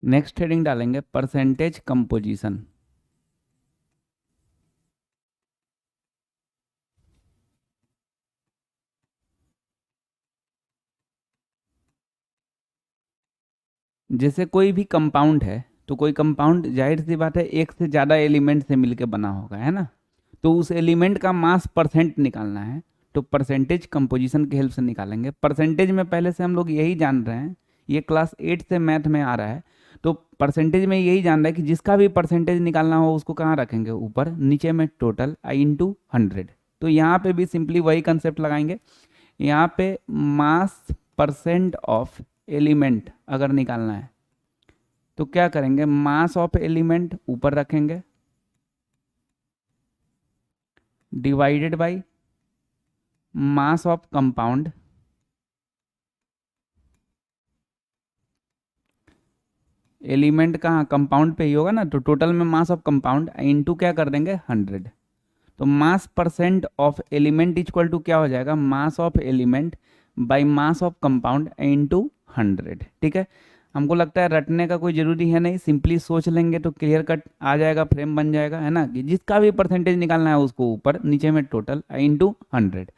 Next heading डालेंगे percentage composition. जैसे कोई भी कंपाउंड है, तो कोई कंपाउंड जाहिर सी बात है एक से ज़्यादा एलिमेंट से मिलके बना होगा, है ना। तो उस एलिमेंट का मास परसेंट निकालना है, तो परसेंटेज कंपोजिशन की हेल्प से निकालेंगे। परसेंटेज में पहले से हम लोग यही जान रहे हैं, ये क्लास 8 से मैथ में आ रहा है। तो परसेंटेज में यही जान रहा है कि जिसका भी परसेंटेज निकालना हो उसको कहाँ रखेंगे, ऊपर, नीचे में टोटल आई इंटू 100। तो यहाँ पे भी सिंपली वही कंसेप्ट लगाएंगे। यहाँ पे मास परसेंट ऑफ एलिमेंट अगर निकालना है तो क्या करेंगे, मास ऑफ एलिमेंट ऊपर रखेंगे divided by mass of compound element कहाँ, कंपाउंड पे ही होगा ना, तो टोटल में मास ऑफ कंपाउंड इनटू क्या कर देंगे 100। तो mass percent of element equal to क्या हो जाएगा, mass of element by mass of compound into 100। ठीक है, हमको लगता है रटने का कोई ज़रूरी है नहीं, सिंपली सोच लेंगे तो क्लियर कट आ जाएगा, फ्रेम बन जाएगा, है ना, कि जिसका भी परसेंटेज निकालना है उसको ऊपर, नीचे में टोटल इंटू 100।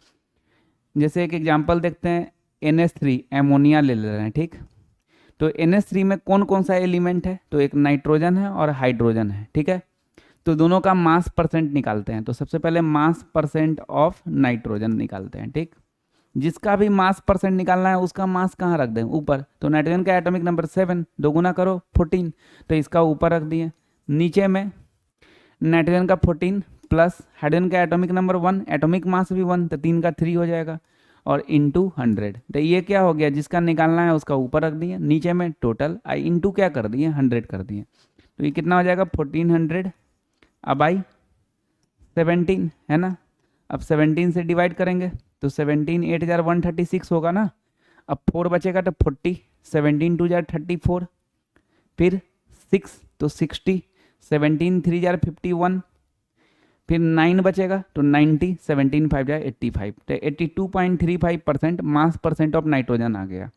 जैसे एक एग्जांपल देखते हैं, NH3 एमोनिया ले ले रहे हैं, ठीक। तो NH3 में कौन कौन सा एलिमेंट है, तो एक नाइट्रोजन है और हाइड्रोजन है, ठीक है। तो दोनों का मास परसेंट निकालते हैं। तो सबसे पहले मास परसेंट ऑफ नाइट्रोजन निकालते हैं, ठीक। जिसका भी मास परसेंट निकालना है उसका मास कहाँ रख दें, ऊपर। तो नाइट्रोजन का एटॉमिक नंबर 7, दो गुना करो 14, तो इसका ऊपर रख दिए। नीचे में नाइट्रोजन का 14 प्लस हाइड्रोजन का एटॉमिक नंबर 1, एटॉमिक मास भी 1, तो 3 का 3 हो जाएगा, और इंटू 100। तो ये क्या हो गया, जिसका निकालना है उसका ऊपर रख दिए, नीचे में टोटल आई इंटू क्या कर दिए 100 कर दिए। तो ये कितना हो जाएगा 1400 अब आई 17, है ना। अब 17 से डिवाइड करेंगे तो 17 8,136 होगा ना। अब 4 बचेगा तो 40, 17 2 जार 34, फिर 6 तो 60, 17 3 जार 51, फिर 9 बचेगा तो 90, 17 5 जार 85, तो 82.35% मास परसेंट ऑफ नाइट्रोजन आ गया।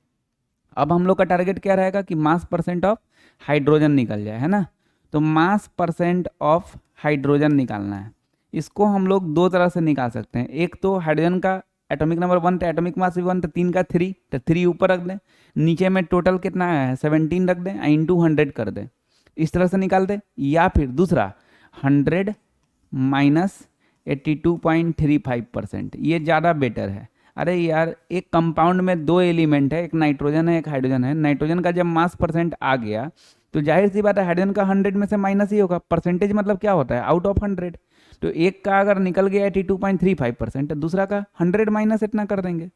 अब हम लोग का टारगेट क्या रहेगा कि मास परसेंट ऑफ हाइड्रोजन निकल जाए, है ना। तो मास परसेंट ऑफ हाइड्रोजन निकालना है। इसको हम लोग दो तरह से निकाल सकते हैं। एक तो हाइड्रोजन का एटॉमिक नंबर 1 तो एटॉमिक मास भी 1, तो 3 का 3, तो 3 ऊपर रख दें, नीचे में टोटल कितना आया है 17 रख दें, इंटू 100 कर दें, इस तरह से निकाल दें। या फिर दूसरा 100 माइनस 82.35%, ये ज़्यादा बेटर है। अरे यार, एक कंपाउंड में दो एलिमेंट है, एक नाइट्रोजन है एक हाइड्रोजन है। नाइट्रोजन का जब मास परसेंट आ गया तो जाहिर सी बात है हाइड्रोजन का 100 में से माइनस ही होगा। परसेंटेज मतलब क्या होता है, आउट ऑफ 100। तो एक का अगर निकल गया 82.35%, तो दूसरा का 100 माइनस इतना कर देंगे।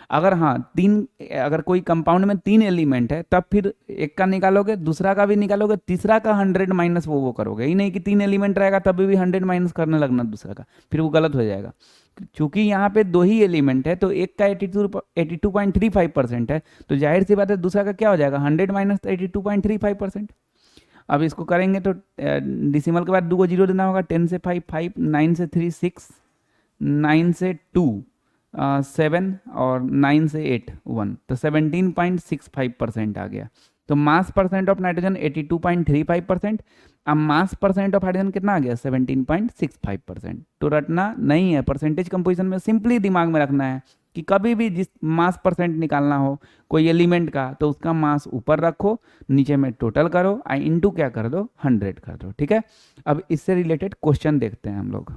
अगर हाँ तीन, अगर कोई कंपाउंड में 3 एलिमेंट है तब फिर एक का निकालोगे, दूसरा का भी निकालोगे, तीसरा का 100 माइनस वो करोगे ही नहीं कि 3 एलिमेंट रहेगा तभी भी 100 माइनस करने लगना दूसरा का, फिर वो गलत हो जाएगा। चूंकि यहाँ पे दो ही एलिमेंट है तो एक का 82.35% है, तो जाहिर सी बात है दूसरा का क्या हो जाएगा 100 माइनस 82.35%। अब इसको करेंगे तो डिसिमल के बाद 2 को जीरो देना होगा, 10 से 5 5, 9 से 3 6, 9 से 2 7, और 9 से 8 1, तो 17.65% आ गया। तो मास परसेंट ऑफ नाइट्रोजन 82.35%। अब मास परसेंट ऑफ हाइड्रोजन कितना आ गया 17.65%। तो रटना नहीं है, परसेंटेज कंपोजिशन में सिंपली दिमाग में रखना है कि कभी भी जिस मास परसेंट निकालना हो कोई एलिमेंट का, तो उसका मास ऊपर रखो, नीचे में टोटल करो, इंटू क्या कर दो 100 कर दो, ठीक है। अब इससे रिलेटेड क्वेश्चन देखते हैं हम लोग।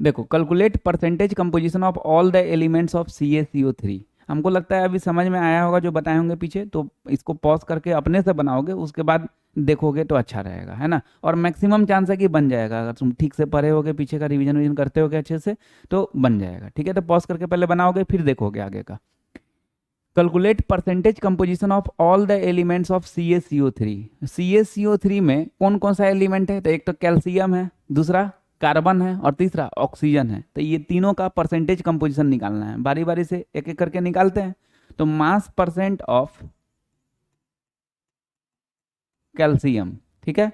देखो, calculate percentage composition of all the elements of CaCO3। हमको लगता है अभी समझ में आया होगा जो बताए होंगे पीछे, तो इसको पॉज करके अपने से बनाओगे, उसके बाद देखोगे तो अच्छा रहेगा, है ना। और मैक्सिमम चांस है कि बन जाएगा, अगर तुम ठीक से पढ़े होगे, पीछे का रिवीजन करते होगे अच्छे से, तो बन जाएगा, ठीक है। तो पॉज करके पहले बनाओगे फिर देखोगे आगे का। Calculate percentage composition of all the elements of CaCO3। CaCO3 में कौन कौन सा एलिमेंट है, तो एक तो कैल्शियम है, दूसरा कार्बन है, और तीसरा ऑक्सीजन है। तो ये तीनों का परसेंटेज कंपोजिशन निकालना है, बारी बारी से एक एक करके निकालते हैं। तो मास परसेंट ऑफ कैल्शियम, ठीक है।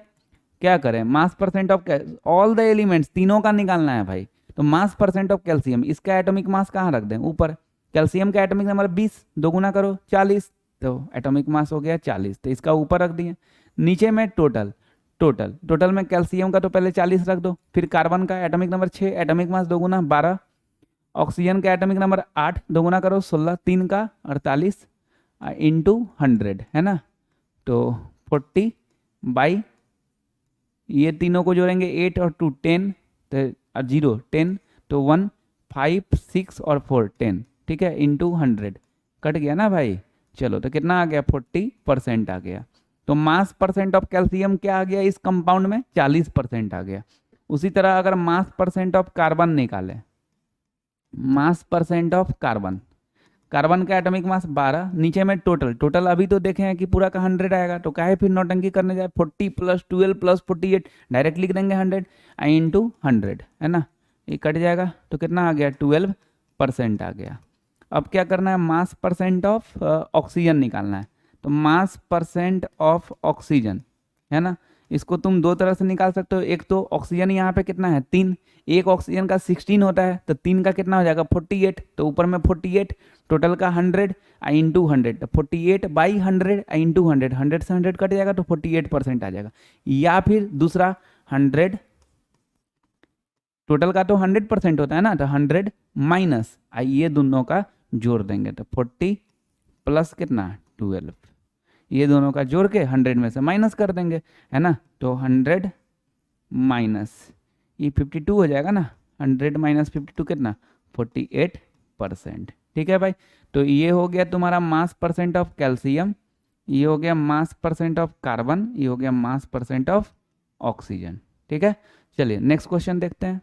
क्या करें, मास percent of all the elements तीनों का निकालना है भाई। तो मास परसेंट ऑफ कैल्शियम, इसका एटॉमिक मास कहाँ रख दें, ऊपर। कैल्शियम का एटॉमिक नंबर 20, दो गुना करो 40, तो एटॉमिक मास हो गया 40, तो इसका ऊपर रख दिए। नीचे में टोटल में कैल्शियम का तो पहले 40 रख दो, फिर कार्बन का एटॉमिक नंबर 6, एटॉमिक मास 2 गुना 12, ऑक्सीजन का एटॉमिक नंबर 8, 2 गुना करो 16, 3 का 48 इंटू 100, है ना। तो 40 बाई, ये तीनों को जोड़ेंगे 8 और 2 10, तो 0 10, तो 1 5 6 और 4 10, ठीक है, इंटू 100, कट गया ना भाई। चलो तो कितना आ गया, 40% आ गया। तो मास परसेंट ऑफ कैल्शियम क्या आ गया इस कंपाउंड में, 40% आ गया। उसी तरह अगर मास परसेंट ऑफ कार्बन निकाले, मास परसेंट ऑफ कार्बन, कार्बन का एटॉमिक मास 12, नीचे में टोटल अभी तो देखे हैं कि पूरा का 100 आएगा, तो काहे फिर नौटंकी करने जाए, 40 + 12 + 48 डायरेक्ट लिख देंगे 100 इंटू 100, है ना, ये कट जाएगा, तो कितना आ गया, 12% आ गया। अब क्या करना है, मास परसेंट ऑफ ऑक्सीजन निकालना है। तो मास परसेंट ऑफ ऑक्सीजन, है ना, इसको तुम दो तरह से निकाल सकते हो। एक तो ऑक्सीजन यहाँ पे कितना है, 3, एक ऑक्सीजन का 16 होता है, तो 3 का कितना हो जाएगा, 48, तो ऊपर में 48, टोटल का 100 इंटू 100, 48 बाई 100 इंटू 100, 100 से 100 कट जाएगा, तो 48% आ जाएगा। या फिर दूसरा 100, टोटल का तो 100% होता है ना, तो 100 माइनस ये दोनों का जोड़ देंगे, तो 40 प्लस कितना 12, ये दोनों का जोड़ के 100 में से माइनस कर देंगे, है ना। तो 100 माइनस ये 52 हो जाएगा ना, 100 माइनस 52 कितना, 48%, ठीक है भाई। तो ये हो गया तुम्हारा मास परसेंट ऑफ कैल्शियम, ये हो गया मास परसेंट ऑफ कार्बन, ये हो गया मास परसेंट ऑफ ऑक्सीजन, ठीक है। चलिए नेक्स्ट क्वेश्चन देखते हैं।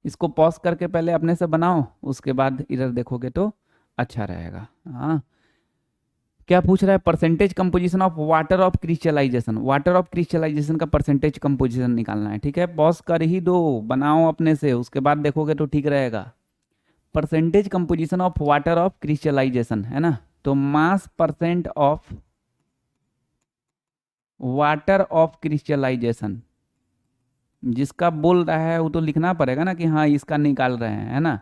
इसको पॉज करके पहले अपने से बनाओ, उसके बाद इधर देखोगे तो अच्छा रहेगा। हाँ, क्या पूछ रहा है, percentage composition of water of crystallization, water of crystallization का परसेंटेज कंपोजिशन निकालना है, ठीक है। पॉज कर ही दो, बनाओ अपने से, उसके बाद देखोगे तो ठीक रहेगा। Percentage composition of water of crystallization, है ना, तो mass percent of water of crystallization, जिसका बोल रहा है वो तो लिखना पड़ेगा ना कि हाँ इसका निकाल रहे हैं, है ना।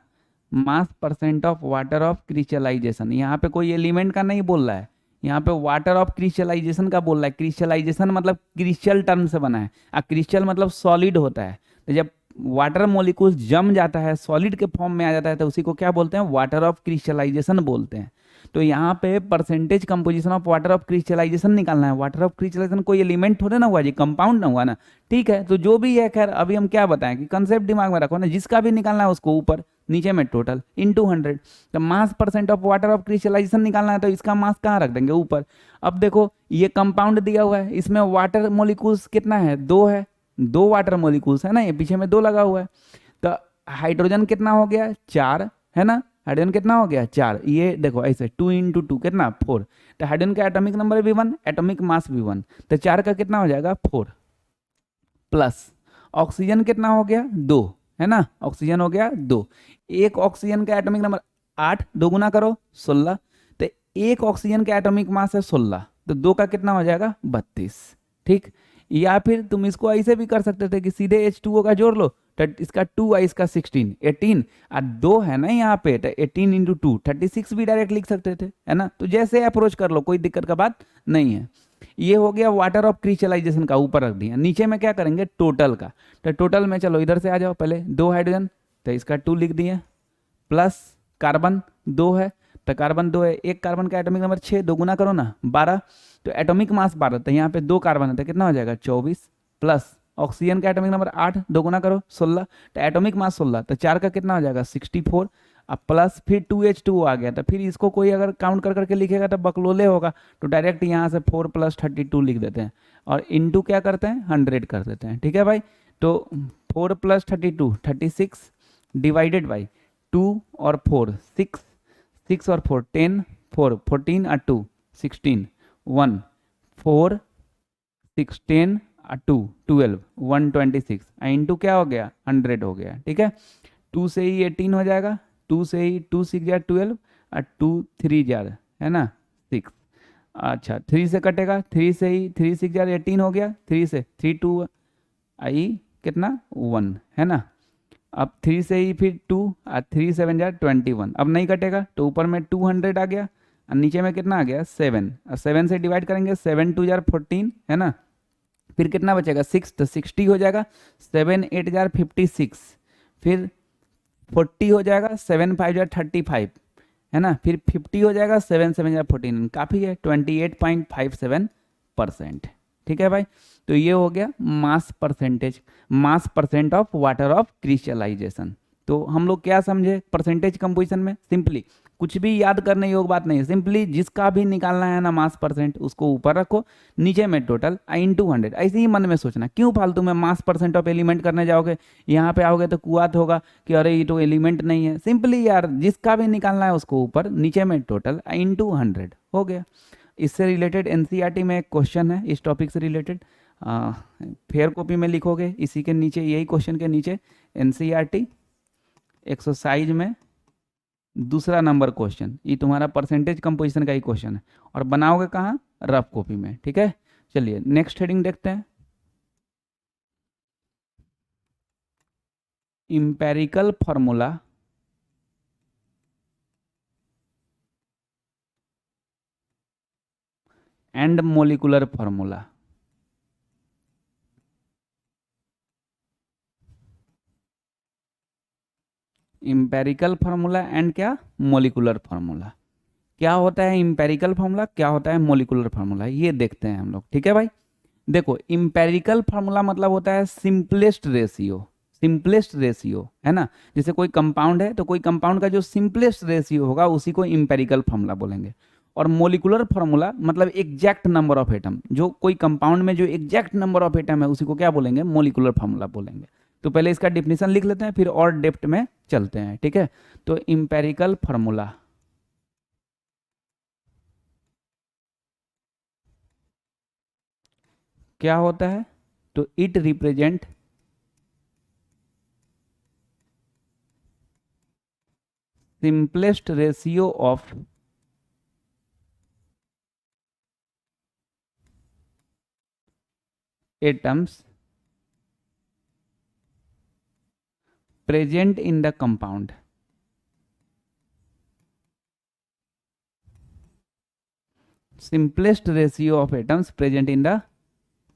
Mass percent of water of crystallization, यहाँ पे कोई एलिमेंट का नहीं बोल रहा है, यहाँ पे वाटर ऑफ क्रिस्टलाइजेशन का बोल रहा है। क्रिस्टलाइजेशन मतलब क्रिस्टल टर्म से बना है, और क्रिस्टल मतलब सॉलिड होता है। तो जब वाटर मॉलिक्यूल जम जाता है, सॉलिड के फॉर्म में आ जाता है, तो उसी को क्या बोलते हैं, वाटर ऑफ क्रिस्टलाइजेशन बोलते हैं। तो यहाँ पे percentage composition of water of crystallization निकालना है। वाटर ऑफ क्रिस्टलाइजेशन कोई एलिमेंट थोड़े ना हुआ जी, कंपाउंड ना हुआ ना, ठीक है। तो जो भी है, खैर अभी हम क्या बताएं कि कंसेप्ट दिमाग में रखो ना, जिसका भी निकालना है उसको ऊपर, नीचे में टोटल इंटू 100। तो mass percent of water of crystallization निकालना है, तो इसका मास कहाँ रख देंगे, ऊपर। अब देखो ये कंपाउंड दिया हुआ है, इसमें वाटर मोलिक्यूल्स कितना है, 2 है, 2 वाटर मोलिक्यूल्स है ना, ये पीछे में 2 लगा हुआ है। तो हाइड्रोजन कितना हो गया, 4, है ना, हाइड्रोजन कितना हो गया, 4, ये देखो ऐसे 2 × 2 कितना 4, तो हाइड्रोजन का एटॉमिक नंबर भी 1, एटॉमिक मास भी 1, तो 4 का कितना हो जाएगा 4, प्लस ऑक्सीजन कितना हो गया 2, है ना, ऑक्सीजन हो गया 2, एक ऑक्सीजन का एटॉमिक नंबर 8, 2 गुना करो 16, तो एक ऑक्सीजन का एटॉमिक मास है 16, तो 2 का कितना हो जाएगा 32, ठीक। या फिर तुम इसको ऐसे भी कर सकते थे कि सीधे H2O का जोड़ लो, तो इसका 2 है, इसका 16, 18 और 2 है ना यहाँ पे, तो 18 × 2 36 भी डायरेक्ट लिख सकते थे, है ना। तो जैसे अप्रोच कर लो, कोई दिक्कत का बात नहीं है। ये हो गया वाटर ऑफ क्रिस्टलाइजेशन का, ऊपर रख दिया। नीचे में क्या करेंगे, टोटल का। तो टोटल में चलो इधर से आ जाओ, पहले 2 हाइड्रोजन, तो इसका 2 लिख दिए, प्लस कार्बन 2 है, तो कार्बन 2 है, एक कार्बन का एटॉमिक नंबर 6, 2 गुना करो ना 12, तो एटॉमिक मास 12, तो यहाँ पे 2 कार्बन है, तो कितना हो जाएगा 24, प्लस ऑक्सीजन का एटॉमिक नंबर 8, 2 गुना करो 16, तो एटॉमिक मास 16, तो 4 का कितना हो जाएगा 64, अब प्लस फिर 2H2O आ गया, तो फिर इसको कोई अगर काउंट कर करके लिखेगा तो बकलोले होगा, तो डायरेक्ट यहाँ से 4 + 32 लिख देते हैं, और इंटू क्या करते हैं 100 कर देते हैं, ठीक है भाई। तो 4 + 32 36 डिवाइडेड बाई 2 और 4 6, 6 और 4 10, 4 14 और 2 16, 1 4 6 10 और 2 12 126, इंटू क्या हो गया 100 हो गया, ठीक है। 2 से ही 18 हो जाएगा, 2 से ही 2 6 जार 12 और 2 3 जार, है ना 6, अच्छा 3 से कटेगा, 3 से ही 3 6 जार 18 हो गया, 3 से 3 2 आई कितना 1, है ना। अब 3 से ही फिर 2 और 3 7 जार 21, अब नहीं कटेगा, तो ऊपर में 200 आ गया, और नीचे में कितना आ गया 7, और 7 से डिवाइड करेंगे 7 टू जार 14 है ना, फिर कितना बचेगा 6, तो 60 हो जाएगा, 7 8 जार 56, फिर 40 हो जाएगा, 7 5 जार 35 है ना, फिर 50 हो जाएगा, 7 7 जार 14, काफ़ी है 28.57%। ठीक है भाई, तो ये हो गया mass percentage, mass percent of water of crystallization. तो हम लोग क्या समझे परसेंटेज कंपोजिशन में, सिंपली कुछ भी याद करने योग बात नहीं है, सिंपली जिसका भी निकालना है ना मास परसेंट उसको ऊपर रखो, नीचे में टोटल इनटू 100, ऐसे ही मन में सोचना, क्यों फालतू में मास परसेंट ऑफ एलिमेंट करने जाओगे, यहाँ पे आओगे तो कुआत होगा कि अरे ये तो एलिमेंट नहीं है, सिंपली यार जिसका भी निकालना है उसको ऊपर, नीचे में टोटल इनटू 100 हो गया। इससे रिलेटेड एनसीईआरटी में एक क्वेश्चन है इस टॉपिक से रिलेटेड, फेयर कॉपी में लिखोगे इसी के नीचे, यही क्वेश्चन के नीचे एनसीईआरटी एक्सरसाइज में दूसरा नंबर क्वेश्चन, ये तुम्हारा परसेंटेज कंपोजिशन का ही क्वेश्चन है, और बनाओगे कहाँ, रफ कॉपी में। ठीक है, चलिए नेक्स्ट हेडिंग देखते हैं, empirical formula and molecular formula. Empirical formula and क्या, मोलिकुलर फार्मूला। क्या होता है इंपेरिकल फार्मूला, क्या होता है मोलिकुलर फार्मूला, ये देखते हैं हम लोग। ठीक है भाई, देखो इंपेरिकल फार्मूला मतलब होता है सिंपलेस्ट रेशियो, सिंपलेस्ट रेशियो है ना, जैसे कोई कंपाउंड है तो कोई कंपाउंड का जो सिंपलेस्ट रेशियो होगा उसी को इंपेरिकल फार्मूला बोलेंगे। और मोलिकुलर फार्मूला मतलब एग्जैक्ट नंबर ऑफ एटम, जो कोई कंपाउंड में जो एग्जैक्ट नंबर ऑफ एटम है उसी को क्या बोलेंगे, मोलिकुलर फार्मूला बोलेंगे। तो पहले इसका डिफिनीशन लिख लेते हैं फिर और डेप्थ में चलते हैं। ठीक है, तो इंपेरिकल फार्मूला क्या होता है, तो it represent simplest ratio of atoms present in the compound. Simplest ratio of atoms present in the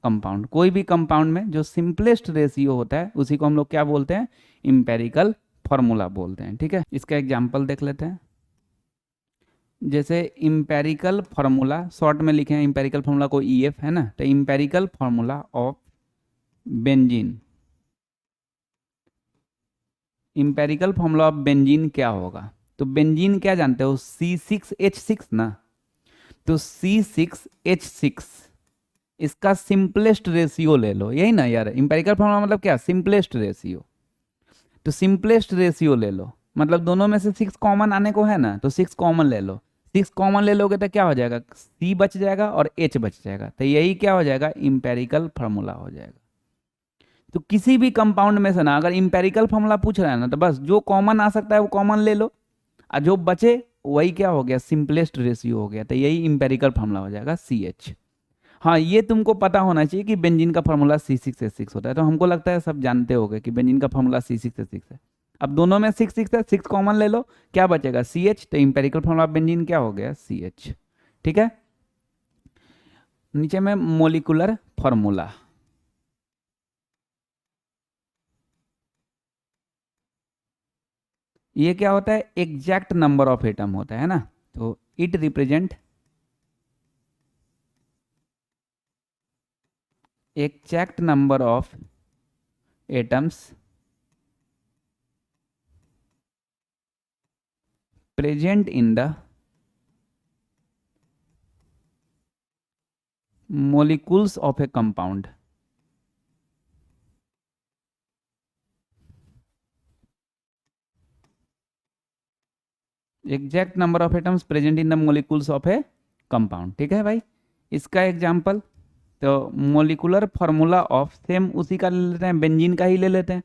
compound, कोई भी कंपाउंड में जो सिंपलेस्ट रेशियो होता है उसी को हम लोग क्या बोलते हैं, इंपेरिकल फॉर्मूला बोलते हैं। ठीक है, इसका एग्जांपल देख लेते हैं, जैसे इंपेरिकल फार्मूला शॉर्ट में लिखे हैं, इंपेरिकल फार्मूला को ईएफ है ना, तो empirical formula of benzene, empirical formula of benzene क्या होगा, तो बेंजीन क्या जानते हो C6H6 ना, तो C6H6 इसका सिंपलेस्ट रेशियो ले लो, यही ना यार, इंपेरिकल फार्मूला मतलब क्या, सिंपलेस्ट रेशियो, तो सिंपलेस्ट रेशियो ले लो, मतलब दोनों में से 6 कॉमन आने को है ना, तो 6 कॉमन ले लो, 6 कॉमन ले लोगे तो क्या हो जाएगा, C बच जाएगा और H बच जाएगा, तो यही क्या हो जाएगा, इंपेरिकल फार्मूला हो जाएगा। तो किसी भी कंपाउंड में से ना अगर इंपेरिकल फार्मूला पूछ रहा है ना, तो बस जो कॉमन आ सकता है वो कॉमन ले लो, और जो बचे वही क्या हो गया, सिंपलेस्ट रेशियो हो गया, तो यही इंपेरिकल फार्मूला हो जाएगा CH। हाँ, ये तुमको पता होना चाहिए कि बेंजीन का फार्मूला C6H6 होता है, तो हमको लगता है सब जानते होंगे कि बेंजीन का फार्मूला C6H6 है। अब दोनों में 6 6 है, 6 कॉमन ले लो, क्या बचेगा CH, तो इंपेरिकल फार्मूला बेंजीन क्या हो गया, CH। ठीक है, नीचे में मोलिकुलर फार्मूला, ये क्या होता है, एग्जैक्ट नंबर ऑफ एटम होता है ना, तो it represent exact number of atoms present in the molecules of a compound। Exact number of atoms present in the molecules of A compound. ठीक है भाई, इसका एग्जांपल, तो मोलिकुलर फार्मूला ऑफ, सेम उसी का ले लेते हैं, बेंजीन का ही ले लेते हैं,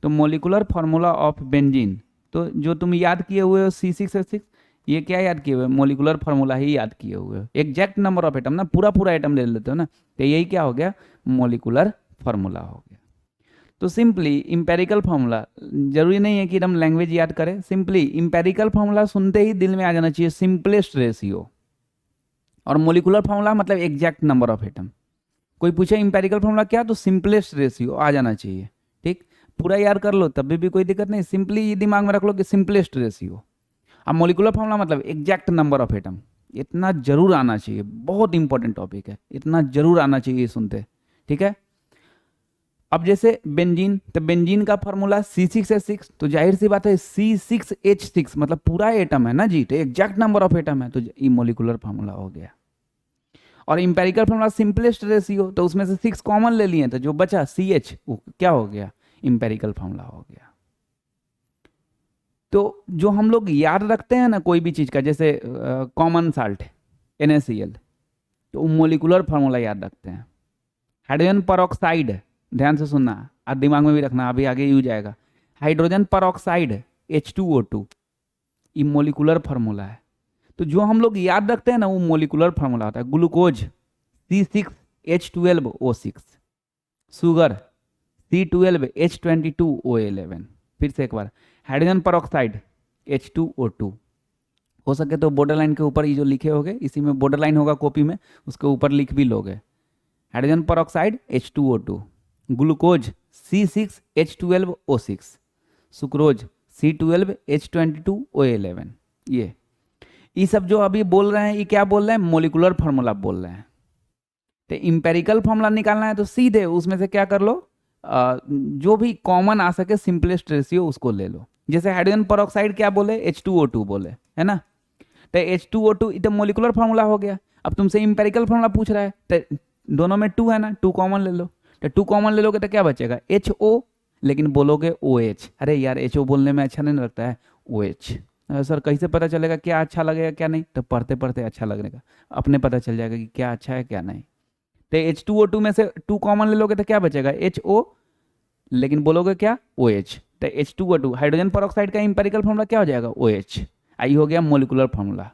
तो मोलिकुलर फार्मूला ऑफ बेंजीन, तो जो तुम याद किए हुए हो C6H6, ये क्या याद किए हुए, मोलिकुलर फार्मूला ही याद किए हुए हो, एग्जैक्ट नंबर ऑफ एटम ना, पूरा पूरा एटम ले लेते हो ना, तो यही क्या हो गया, मोलिकुलर फार्मूला हो गया। तो सिंपली इंपेरिकल फार्मूला, जरूरी नहीं है कि एकदम लैंग्वेज याद करें, सिंपली इंपेरिकल फार्मूला सुनते ही दिल में आ जाना चाहिए सिंपलेस्ट रेशियो, और मोलिकुलर फार्मूला मतलब एग्जैक्ट नंबर ऑफ एटम। कोई पूछे इंपेरिकल फार्मूला क्या, तो सिंपलेस्ट रेशियो आ जाना चाहिए। ठीक, पूरा याद कर लो तब भी कोई दिक्कत नहीं, सिंपली ये दिमाग में रख लो कि सिंपलेस्ट रेशियो। अब मोलिकुलर फार्मूला मतलब एग्जैक्ट नंबर ऑफ एटम, इतना जरूर आना चाहिए, बहुत इंपॉर्टेंट टॉपिक है, इतना जरूर आना चाहिए सुनते। ठीक है, अब जैसे बेंजीन, तो बेंजीन का फार्मूला C6H6, तो जाहिर सी बात है C6H6 मतलब पूरा एटम है ना जी, तो एग्जैक्ट नंबर ऑफ एटम है, तो ये मोलिकुलर फार्मूला हो गया। और इंपेरिकल फार्मूला सिंपलेस्ट रेशियो, तो उसमें से 6 कॉमन ले लिए, तो जो बचा CH वो क्या हो गया, इंपेरिकल फार्मूला हो गया। तो जो हम लोग याद रखते हैं ना कोई भी चीज का, जैसे कॉमन साल्ट NaCl, तो मोलिकुलर फार्मूला याद रखते हैं। हाइड्रोजन परऑक्साइड, ध्यान से सुनना और दिमाग में भी रखना, अभी आगे यूज आएगा। हाइड्रोजन परऑक्साइड H2O2, ये मोलिकुलर फार्मूला है। तो जो हम लोग याद रखते हैं ना वो मोलिकुलर फार्मूला होता है। Glucose C6H12O6, sugar C12H22O11। फिर से एक बार, हाइड्रोजन परऑक्साइड H2O2, हो सके तो बॉर्डर लाइन के ऊपर ये जो लिखे होंगे, इसी में बॉर्डर लाइन होगा कॉपी में, उसके ऊपर लिख भी लोगे। Hydrogen peroxide H2O2, glucose C6H12O6, sucrose C12H22O11। ये सब जो अभी बोल रहे हैं ये क्या बोल रहे हैं, मोलिकुलर फार्मूला बोल रहे हैं। तो इंपेरिकल फार्मूला निकालना है तो सीधे उसमें से क्या कर लो, जो भी कॉमन आ सके सिंपलेस्ट रेशियो उसको ले लो। जैसे हाइड्रोजन परऑक्साइड क्या बोले, H2O2 बोले, है ना, तो H2O2 ये तो मोलिकुलर फार्मूला हो गया। अब तुमसे इंपेरिकल फार्मूला पूछ रहा है, तो दोनों में 2 है ना, 2 कॉमन ले लो, तो 2 कॉमन ले लोगे तो क्या बचेगा, HO, लेकिन बोलोगे OH। अरे यार HO बोलने में अच्छा नहीं लगता है, OH। सर कैसे पता चलेगा क्या अच्छा लगेगा क्या नहीं, तो पढ़ते पढ़ते अच्छा लगेगा, अपने पता चल जाएगा कि क्या अच्छा है क्या नहीं। तो H2O2 में से 2 कॉमन ले लोगे तो क्या बचेगा, HO, लेकिन बोलोगे क्या, OH। तो H2O2 हाइड्रोजन परऑक्साइड का इंपेरिकल फार्मूला क्या हो जाएगा, OH। आई हो गया molecular formula.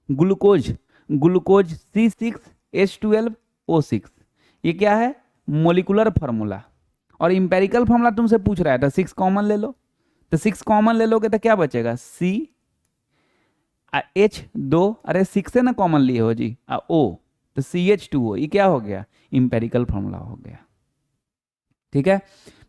Glucose, glucose C6H12O6, ये क्या है, मोलिकुलर फार्मूला। और इंपेरिकल फार्मूला तुमसे पूछ रहा है तो 6 कॉमन ले लो, तो 6 कॉमन ले लोगे तो क्या बचेगा, CH2, अरे 6 से ना कॉमन लिए हो जी, O, तो CH2O, ये क्या हो गया, इंपेरिकल फार्मूला हो गया। ठीक है,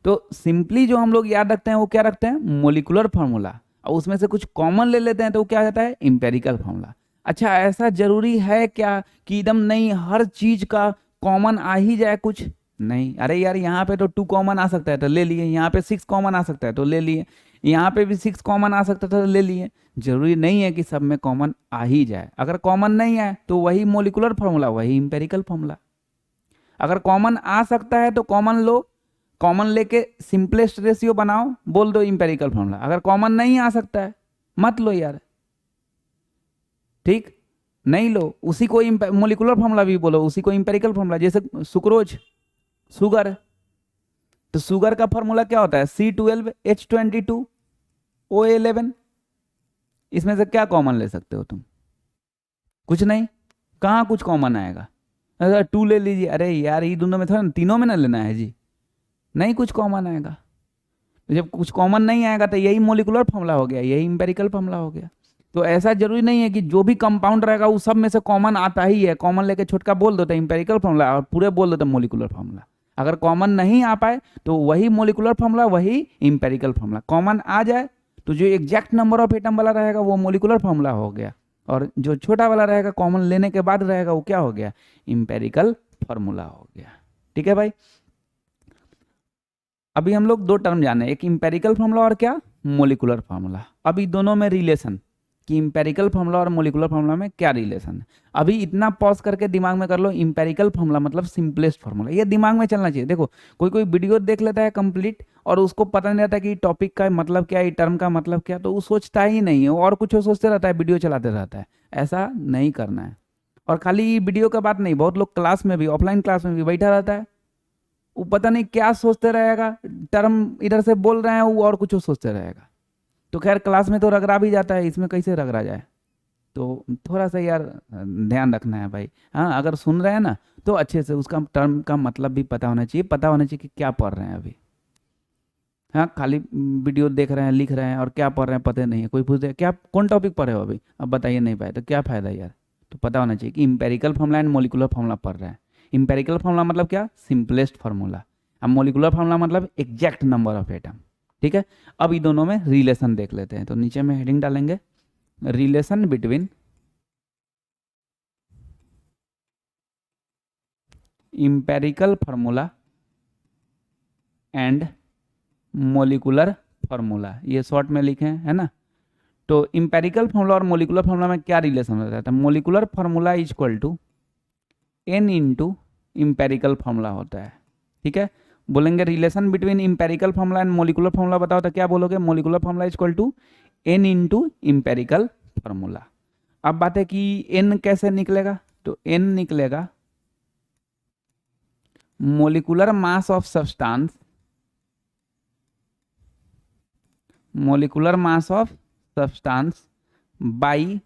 तो सिंपली जो हम लोग याद रखते हैं वो क्या रखते हैं, मोलिकुलर फार्मूला, और उसमें से कुछ कॉमन ले लेते हैं तो वो क्या जाता है, इंपेरिकल फार्मूला। अच्छा, ऐसा जरूरी है क्या कि एकदम नहीं हर चीज का कॉमन आ ही जाए, कुछ नहीं। अरे यार यहाँ पे तो 2 कॉमन आ सकता है तो ले लिए, यहाँ पे 6 कॉमन आ सकता है तो ले लिए, यहाँ पे भी 6 कॉमन आ सकता था तो ले लिए। जरूरी नहीं है कि सब में कॉमन आ ही जाए, अगर कॉमन नहीं आए तो वही मोलिकुलर फार्मूला, वही इंपेरिकल फार्मूला। अगर कॉमन आ सकता है तो कॉमन लो, कॉमन लेके सिंपलेस्ट रेशियो बनाओ, बोल दो इंपेरिकल फार्मूला। अगर कॉमन नहीं आ सकता है मत लो यार, ठीक, नहीं लो, उसी को मोलिकुलर फार्मूला भी बोलो, उसी को इंपेरिकल फार्मूला। जैसे सुक्रोज, शुगर, तो शुगर का फार्मूला क्या होता है, C12H22O11। इसमें से क्या कॉमन ले सकते हो तुम, कुछ नहीं, कहाँ कुछ कॉमन आएगा, अगर 2 ले लीजिए, अरे यार ये दोनों में थोड़ा, तीनों में ना लेना है जी, नहीं कुछ कॉमन आएगा। तो जब कुछ कॉमन नहीं आएगा तो यही मोलिकुलर फार्मूला हो गया, यही इंपेरिकल फार्मूला हो गया। तो ऐसा जरूरी नहीं है कि जो भी कंपाउंड रहेगा वो सब में से कॉमन आता ही है, कॉमन लेके छोटका बोल दो तो इंपेरिकल फार्मूला, और पूरे बोल दो तो मोलिकुलर फार्मूला। अगर कॉमन नहीं आ पाए तो वही मोलिकुलर फार्मूला, वही इंपेरिकल फार्मूला। कॉमन आ जाए तो जो एग्जैक्ट नंबर ऑफ एटम वाला रहेगा वो मोलिकुलर फार्मूला हो गया, और जो छोटा वाला रहेगा कॉमन लेने के बाद रहेगा वो क्या हो गया, इंपेरिकल फार्मूला हो गया। ठीक है भाई, अभी हम लोग 2 टर्म जाने, एक इंपेरिकल फार्मूला और क्या, मोलिकुलर फार्मूला। अभी दोनों में रिलेशन कि इंपेरिकल फार्मूला और मोलिकुलर फार्मूला में क्या रिलेशन है, अभी इतना पॉज करके दिमाग में कर लो। इंपेरिकल फार्मूला मतलब सिंपलेस्ट फार्मूला, ये दिमाग में चलना चाहिए। देखो कोई कोई वीडियो देख लेता है कंप्लीट और उसको पता नहीं रहता कि टॉपिक का मतलब क्या है, टर्म का मतलब क्या, तो वो सोचता ही नहीं है, और कुछ सोचते रहता है, वीडियो चलाते रहता है। ऐसा नहीं करना है। और खाली वीडियो का बात नहीं, बहुत लोग क्लास में भी, ऑफलाइन क्लास में भी बैठा रहता है, वो पता नहीं क्या सोचते रहेगा, टर्म इधर से बोल रहे हैं वो और कुछ सोचते रहेगा। तो खैर क्लास में तो रगड़ा भी जाता है, इसमें कैसे रगड़ा जाए, तो थोड़ा सा यार ध्यान रखना है भाई। हाँ, अगर सुन रहे हैं ना तो अच्छे से उसका टर्म का मतलब भी पता होना चाहिए, पता होना चाहिए कि क्या पढ़ रहे हैं अभी। हाँ, खाली वीडियो देख रहे हैं, लिख रहे हैं और क्या पढ़ रहे हैं पता नहीं है। कोई पूछते क्या कौन टॉपिक पढ़े हो अभी, अब बताइए नहीं पाए तो क्या फ़ायदा यार, तो पता होना चाहिए कि empirical formula and molecular formula पढ़ रहा है। इंपेरिकल फॉर्मूला मतलब क्या, सिंपलेस्ट फॉर्मूला। अब मोलिकुलर फॉर्मूला मतलब एग्जैक्ट नंबर ऑफ एटम। ठीक है, अब इन दोनों में रिलेशन देख लेते हैं। तो नीचे में हेडिंग डालेंगे relation between empirical formula and molecular formula, ये शॉर्ट में लिखे हैं, है ना। तो इंपेरिकल फॉर्मूला और मोलिकुलर फॉर्मूला में क्या रिलेशन होता है, तो molecular formula is equal to N into empirical formula होता है। ठीक है, बोलेंगे relation between empirical formula and molecular formula बताओ, तो क्या बोलोगे, molecular formula is equal to N into empirical formula. अब बात है कि एन कैसे निकलेगा, तो एन निकलेगा molecular mass of substance, molecular mass of substance by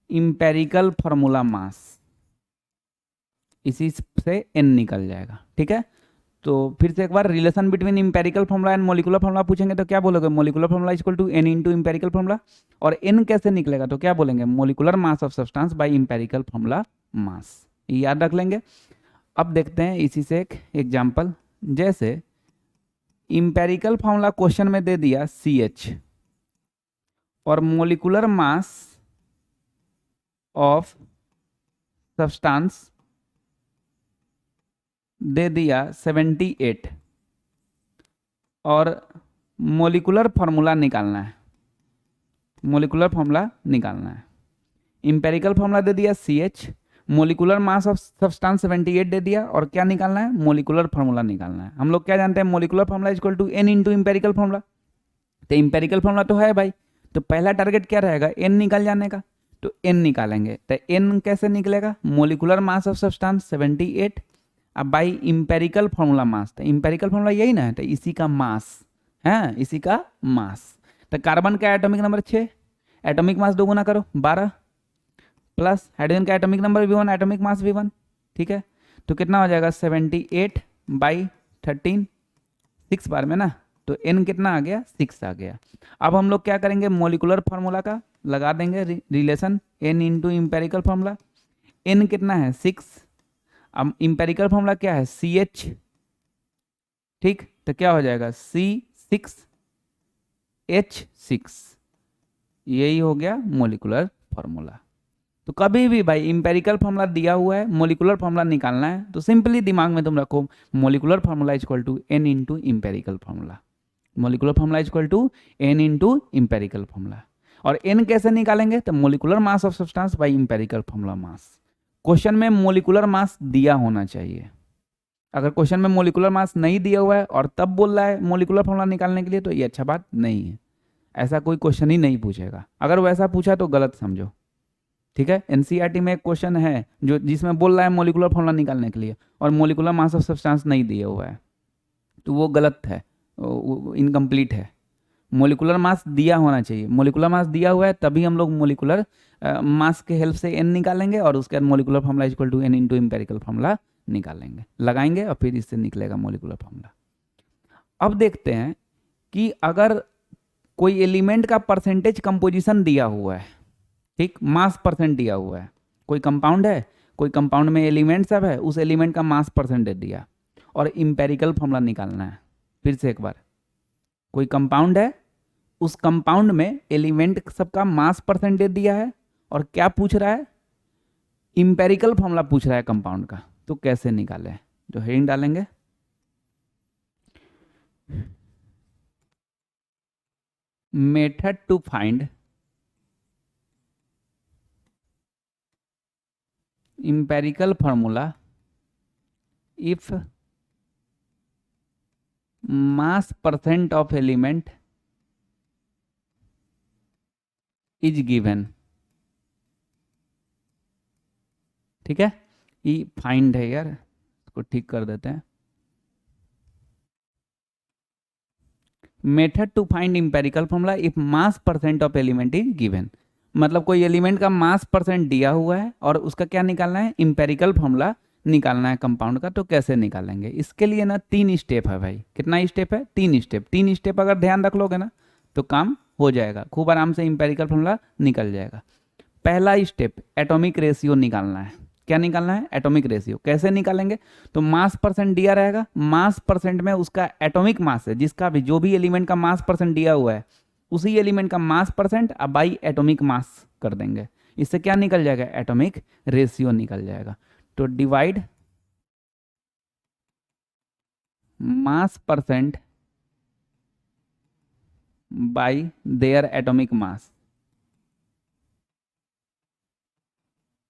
empirical formula मास, इसी से एन निकल जाएगा। ठीक है, तो फिर से एक बार relation between empirical formula and molecular formula पूछेंगे तो क्या बोलोगे, molecular formula is equal to N into empirical formula, और एन कैसे निकलेगा तो क्या बोलेंगे, molecular mass of substance by empirical formula mass, याद रख लेंगे। अब देखते हैं इसी से एक एग्जांपल, जैसे इंपेरिकल फॉर्मूला क्वेश्चन में दे दिया CH और मोलिकुलर मास ऑफ सब्सटेंस दे दिया 78 और मोलिकुलर फार्मूला निकालना है, मोलिकुलर फार्मूला निकालना है। इंपेरिकल फार्मूला दे दिया CH, molecular mass of substance 78 दे दिया, और क्या निकालना है, मोलिकुलर फार्मूला निकालना है। हम लोग क्या जानते हैं, molecular formula is equal to N into empirical formula, तो इंपेरिकल फार्मूला तो है भाई, तो पहला टारगेट क्या रहेगा, एन निकाल जाने का, तो एन निकालेंगे। तो एन कैसे निकलेगा, मोलिकुलर मास ऑफ सब्सटेंस 78 अब बाई इंपेरिकल फार्मूला मास, तो इंपेरिकल फार्मूला यही ना है, तो इसी का मास है, इसी का मास। तो कार्बन का एटॉमिक नंबर 6, एटॉमिक मास 2 गुना करो 12, प्लस हाइड्रोजन का atomic number V1, atomic mass V1। ठीक है, तो कितना हो जाएगा 78 बाई 13, 6 बार में ना, तो n कितना आ गया, 6 आ गया। अब हम लोग क्या करेंगे, मोलिकुलर फार्मूला का लगा देंगे relation n into empirical formula, n कितना है 6, अब इंपेरिकल फार्मूला क्या है CH, ठीक, तो क्या हो जाएगा C6H6, यही हो गया मोलिकुलर फार्मूला। तो कभी भी भाई इंपेरिकल फार्मूला दिया हुआ है, मोलिकुलर फार्मूला निकालना है, तो सिंपली दिमाग में तुम रखो molecular formula is equal to n into empirical formula, molecular formula is equal to n into empirical formula. और n कैसे निकालेंगे, तो molecular mass of substance by empirical formula mass. Question में मोलिकुलर मास दिया होना चाहिए, अगर क्वेश्चन में मोलिकुलर मास नहीं दिया हुआ है और तब बोल रहा है मोलिकुलर फार्मूला निकालने के लिए, तो ये अच्छा बात नहीं है, ऐसा कोई क्वेश्चन ही नहीं पूछेगा। अगर वैसा पूछा तो गलत समझो। ठीक है, एनसीईआरटी में एक क्वेश्चन है जो जिसमें बोल रहा है मोलिकुलर फार्मूला निकालने के लिए और मोलिकुलर मास ऑफ सब्सटेंस नहीं दिया हुआ है, तो वो गलत है, इनकम्प्लीट है। मोलिकुलर मास दिया होना चाहिए, मोलिकुलर मास दिया हुआ है तभी हम लोग मोलिकुलर मास के हेल्प से n निकालेंगे, और उसके बाद molecular formula equal to n into empirical formula निकालेंगे, लगाएंगे और फिर इससे निकलेगा मोलिकुलर फार्मूला। अब देखते हैं कि अगर कोई एलिमेंट का परसेंटेज कंपोजिशन दिया हुआ है, ठीक, मास परसेंट दिया हुआ है, कोई कंपाउंड है, कोई कंपाउंड में एलिमेंट सब है, उस एलिमेंट का मास परसेंटेज दिया और इंपेरिकल फार्मूला निकालना है। फिर से एक बार, कोई कंपाउंड है, उस कंपाउंड में एलिमेंट सबका मास परसेंटेज दिया है और क्या पूछ रहा है, इंपेरिकल फार्मूला पूछ रहा है कंपाउंड का, तो कैसे निकाले, जो हेडिंग डालेंगे method to find empirical formula if mass percent of element is given। ठीक है, ये फाइंड है यार, इसको ठीक कर देते हैं। Method to find empirical formula if mass percent of element is given, मतलब कोई एलिमेंट का मास परसेंट दिया हुआ है और उसका क्या निकालना है, इंपेरिकल फॉर्मूला निकालना है कंपाउंड का, तो कैसे निकालेंगे। इसके लिए ना 3 स्टेप है भाई, कितना स्टेप है, 3 स्टेप। 3 स्टेप अगर ध्यान रख लोगे ना तो काम हो जाएगा, खूब आराम से इंपेरिकल फॉर्मूला निकल जाएगा। पहला स्टेप एटॉमिक रेशियो निकालना है। क्या निकालना है? Atomic ratio. कैसे निकालेंगे? तो मास परसेंट दिया रहेगा, मास परसेंट में उसका एटॉमिक मास है, जिसका भी जो भी एलिमेंट का मास परसेंट दिया हुआ है उसी एलिमेंट का मास परसेंट अब बाई एटॉमिक मास कर देंगे। इससे क्या निकल जाएगा? एटॉमिक रेशियो निकल जाएगा। तो divide mass percent by their atomic mass,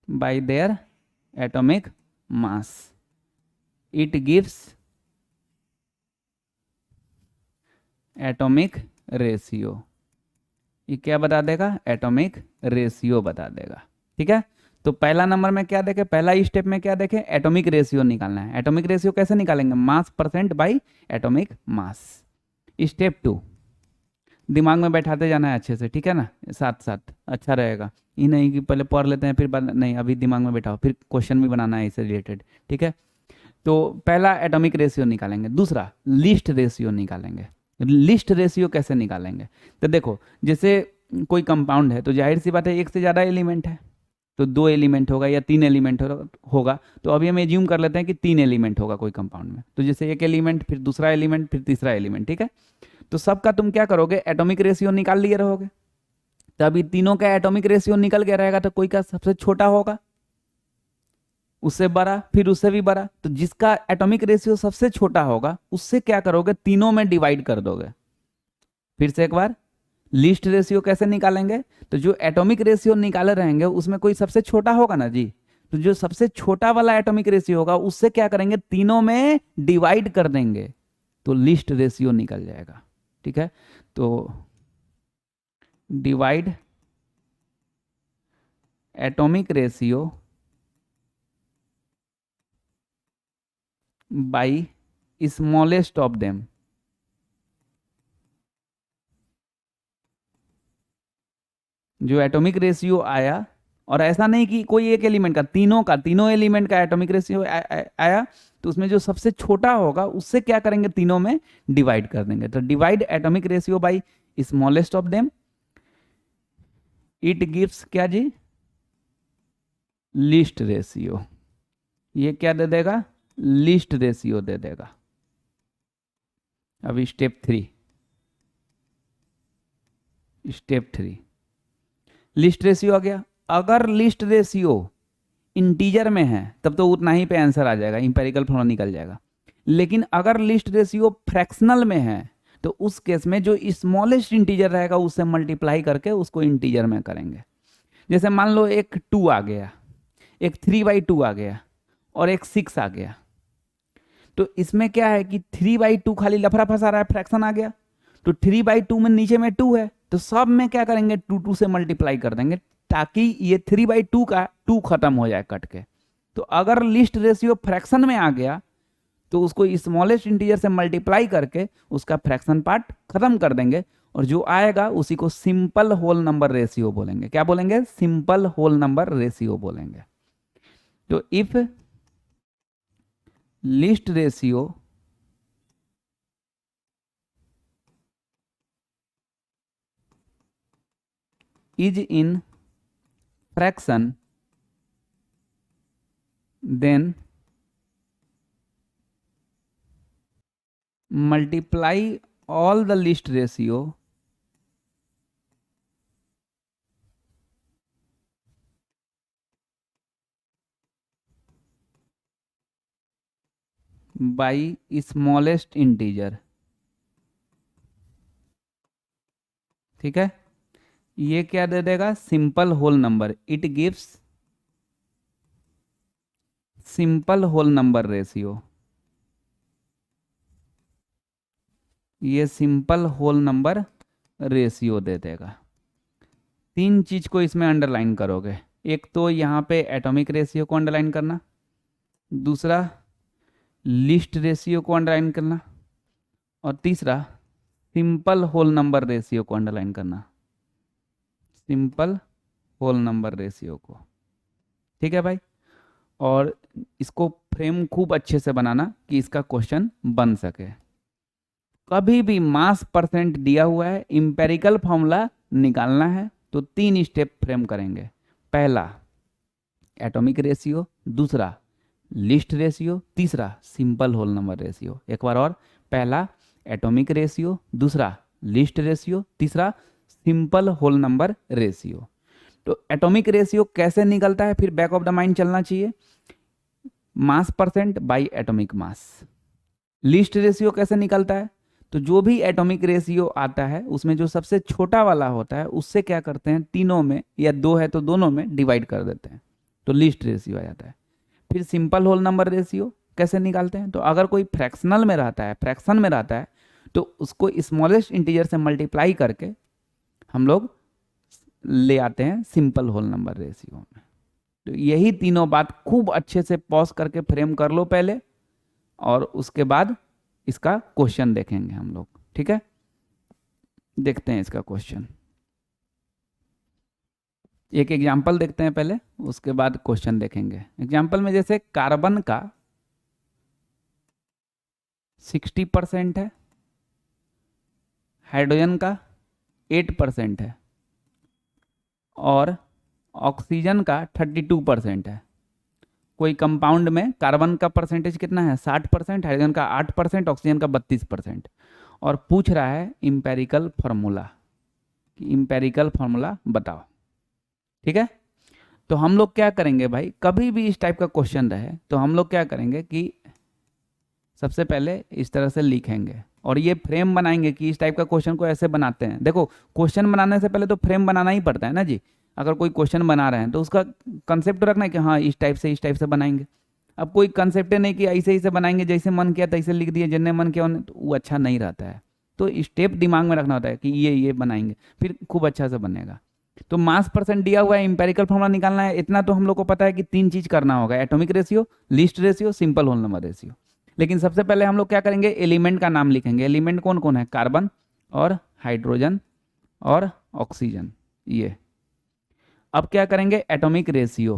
by their atomic mass, it gives atomic ratio. ये क्या बता देगा? एटॉमिक रेशियो बता देगा। ठीक है, तो पहला नंबर में क्या देखे, पहला स्टेप में क्या देखे? एटॉमिक रेशियो निकालना है। एटॉमिक रेशियो कैसे निकालेंगे? मास percent by atomic mass. Step 2 दिमाग में बैठाते जाना है अच्छे से, ठीक है ना, साथ साथ अच्छा रहेगा। ये नहीं कि पहले पढ़ लेते हैं फिर बाद नहीं, अभी दिमाग में बैठाओ, फिर क्वेश्चन भी बनाना है इससे रिलेटेड। ठीक है, तो पहला एटॉमिक रेशियो निकालेंगे, दूसरा लिस्ट रेशियो निकालेंगे। लिस्ट रेशियो कैसे निकालेंगे? तो देखो, जैसे कोई कंपाउंड है तो जाहिर सी बात है एक से ज़्यादा एलिमेंट है, तो 2 एलिमेंट होगा या 3 एलिमेंट होगा। तो अभी हम एज्यूम कर लेते हैं कि 3 एलिमेंट होगा कोई कंपाउंड में, तो जैसे एक एलिमेंट, फिर दूसरा एलिमेंट, फिर तीसरा एलिमेंट। ठीक है, तो सबका तुम क्या करोगे? एटॉमिक रेशियो निकाल लिए रहोगे। तो अभी तीनों का एटॉमिक रेशियो निकल गया रहेगा, तो कोई का सबसे छोटा होगा, उससे बड़ा, फिर उससे भी बड़ा। तो जिसका एटॉमिक रेशियो सबसे छोटा होगा उससे क्या करोगे? तीनों में डिवाइड कर दोगे। फिर से एक बार, लिस्ट रेशियो कैसे निकालेंगे? तो जो एटॉमिक रेशियो निकाले रहेंगे उसमें कोई सबसे छोटा होगा ना जी, तो जो सबसे छोटा वाला एटॉमिक रेशियो होगा उससे क्या करेंगे? तीनों में डिवाइड कर देंगे, तो लिस्ट रेशियो निकल जाएगा। ठीक है, तो divide atomic ratio by smallest of them. जो एटॉमिक रेशियो आया, और ऐसा नहीं कि कोई एक एलिमेंट का, तीनों एलिमेंट का एटॉमिक रेशियो आया, तो उसमें जो सबसे छोटा होगा उससे क्या करेंगे? तीनों में डिवाइड कर देंगे। तो divide atomic ratio by smallest of them, it gives क्या जी? List ratio. ये क्या दे देगा? लिस्ट रेशियो दे देगा। अभी स्टेप 3 लिस्ट रेशियो आ गया। अगर लिस्ट रेशियो इंटीजर में है तब तो उतना ही पे आंसर आ जाएगा, इंपेरिकल फॉर्मूला निकल जाएगा। लेकिन अगर लिस्ट रेशियो फ्रैक्शनल में है तो उस केस में जो स्मॉलेस्ट इंटीजर रहेगा उससे मल्टीप्लाई करके उसको इंटीजर में करेंगे। जैसे मान लो एक 2 आ गया, एक 3/2 आ गया और एक 6 आ गया। तो इसमें क्या है कि 3/2 खाली लफड़ा फंसा रहा है, फ्रैक्शन आ गया। तो 3/2 में नीचे में 2 है, तो सब में क्या करेंगे? 2 से मल्टीप्लाई कर देंगे ताकि ये 3/2 का 2 खत्म हो जाए कट के। तो अगर लिस्ट रेशियो फ्रैक्शन में आ गया तो उसको स्मॉलेस्ट इंटीजर से मल्टीप्लाई करके उसका फ्रैक्शन पार्ट खत्म कर देंगे, और जो आएगा उसी को सिंपल होल नंबर रेशियो बोलेंगे। क्या बोलेंगे? सिंपल होल नंबर रेशियो बोलेंगे। तो if list ratio is in fraction, then multiply all the list ratio by smallest integer। ठीक है, ये क्या दे देगा? Simple whole number. It gives simple whole number ratio. ये सिंपल होल नंबर रेशियो दे देगा। 3 चीज को इसमें अंडरलाइन करोगे। एक तो यहाँ पे एटॉमिक रेशियो को अंडरलाइन करना, दूसरा लिस्ट रेशियो को अंडरलाइन करना, और तीसरा सिंपल होल नंबर रेशियो को अंडरलाइन करना, सिंपल होल नंबर रेशियो को। ठीक है भाई, और इसको फ्रेम खूब अच्छे से बनाना कि इसका क्वेश्चन बन सके। कभी भी मास परसेंट दिया हुआ है, इंपेरिकल फॉर्मूला निकालना है तो 3 स्टेप फ्रेम करेंगे। पहला एटॉमिक रेशियो, दूसरा लिस्ट रेशियो, तीसरा सिंपल होल नंबर रेशियो। एक बार और, पहला एटॉमिक रेशियो, दूसरा लिस्ट रेशियो, तीसरा सिंपल होल नंबर रेशियो। तो एटॉमिक रेशियो कैसे निकलता है, फिर बैक ऑफ द माइंड चलना चाहिए, मास percent by atomic mass. List ratio कैसे निकलता है, तो जो भी एटॉमिक रेशियो आता है उसमें जो सबसे छोटा वाला होता है उससे क्या करते हैं, तीनों में या दो है तो दोनों में डिवाइड कर देते हैं, तो लिस्ट रेशियो आ जाता है। फिर सिंपल होल नंबर रेशियो कैसे निकालते हैं, तो अगर कोई फ्रैक्शनल में रहता है, फ्रैक्शन में रहता है, तो उसको स्मॉलेस्ट इंटीजर से मल्टीप्लाई करके हम लोग ले आते हैं सिंपल होल नंबर रेशियो में। तो यही तीनों बात खूब अच्छे से पॉज करके फ्रेम कर लो पहले, और उसके बाद इसका क्वेश्चन देखेंगे हम लोग, ठीक है। देखते हैं इसका क्वेश्चन, एक एग्जाम्पल देखते हैं पहले, उसके बाद क्वेश्चन देखेंगे। एग्जाम्पल में जैसे कार्बन का 60% है, हाइड्रोजन का 8% है, और ऑक्सीजन का 32% है। कोई कंपाउंड में कार्बन का परसेंटेज कितना है, 60%, हाइड्रोजन का 8%, ऑक्सीजन का 32%, और पूछ रहा है इंपेरिकल फार्मूला, कि इंपेरिकल फार्मूला बताओ, ठीक है। तो हम लोग क्या करेंगे भाई, कभी भी इस टाइप का क्वेश्चन रहे तो हम लोग क्या करेंगे कि सबसे पहले इस तरह से लिखेंगे और ये फ्रेम बनाएंगे कि इस टाइप का क्वेश्चन को ऐसे बनाते हैं। देखो क्वेश्चन बनाने से पहले तो फ्रेम बनाना ही पड़ता है ना जी। अगर कोई क्वेश्चन बना रहे हैं तो उसका कंसेप्ट रखना है कि हाँ इस टाइप से बनाएंगे। अब कोई कंसेप्ट नहीं कि ऐसे से बनाएंगे, जैसे मन किया तैसे लिख दिए, जिन्हें मन किया उन्हें, तो वो अच्छा नहीं रहता है। तो स्टेप दिमाग में रखना होता है कि ये बनाएंगे, फिर खूब अच्छा से बनेगा। तो मास परसेंट दिया हुआ है, इंपेरिकल फॉर्मूला निकालना है, इतना तो हम लोग को पता है कि 3 चीज करना होगा, atomic ratio, least ratio, simple whole number ratio. लेकिन सबसे पहले हम लोग क्या करेंगे, एलिमेंट का नाम लिखेंगे। एलिमेंट कौन कौन है, कार्बन और हाइड्रोजन और ऑक्सीजन, ये। अब क्या करेंगे, एटॉमिक रेशियो,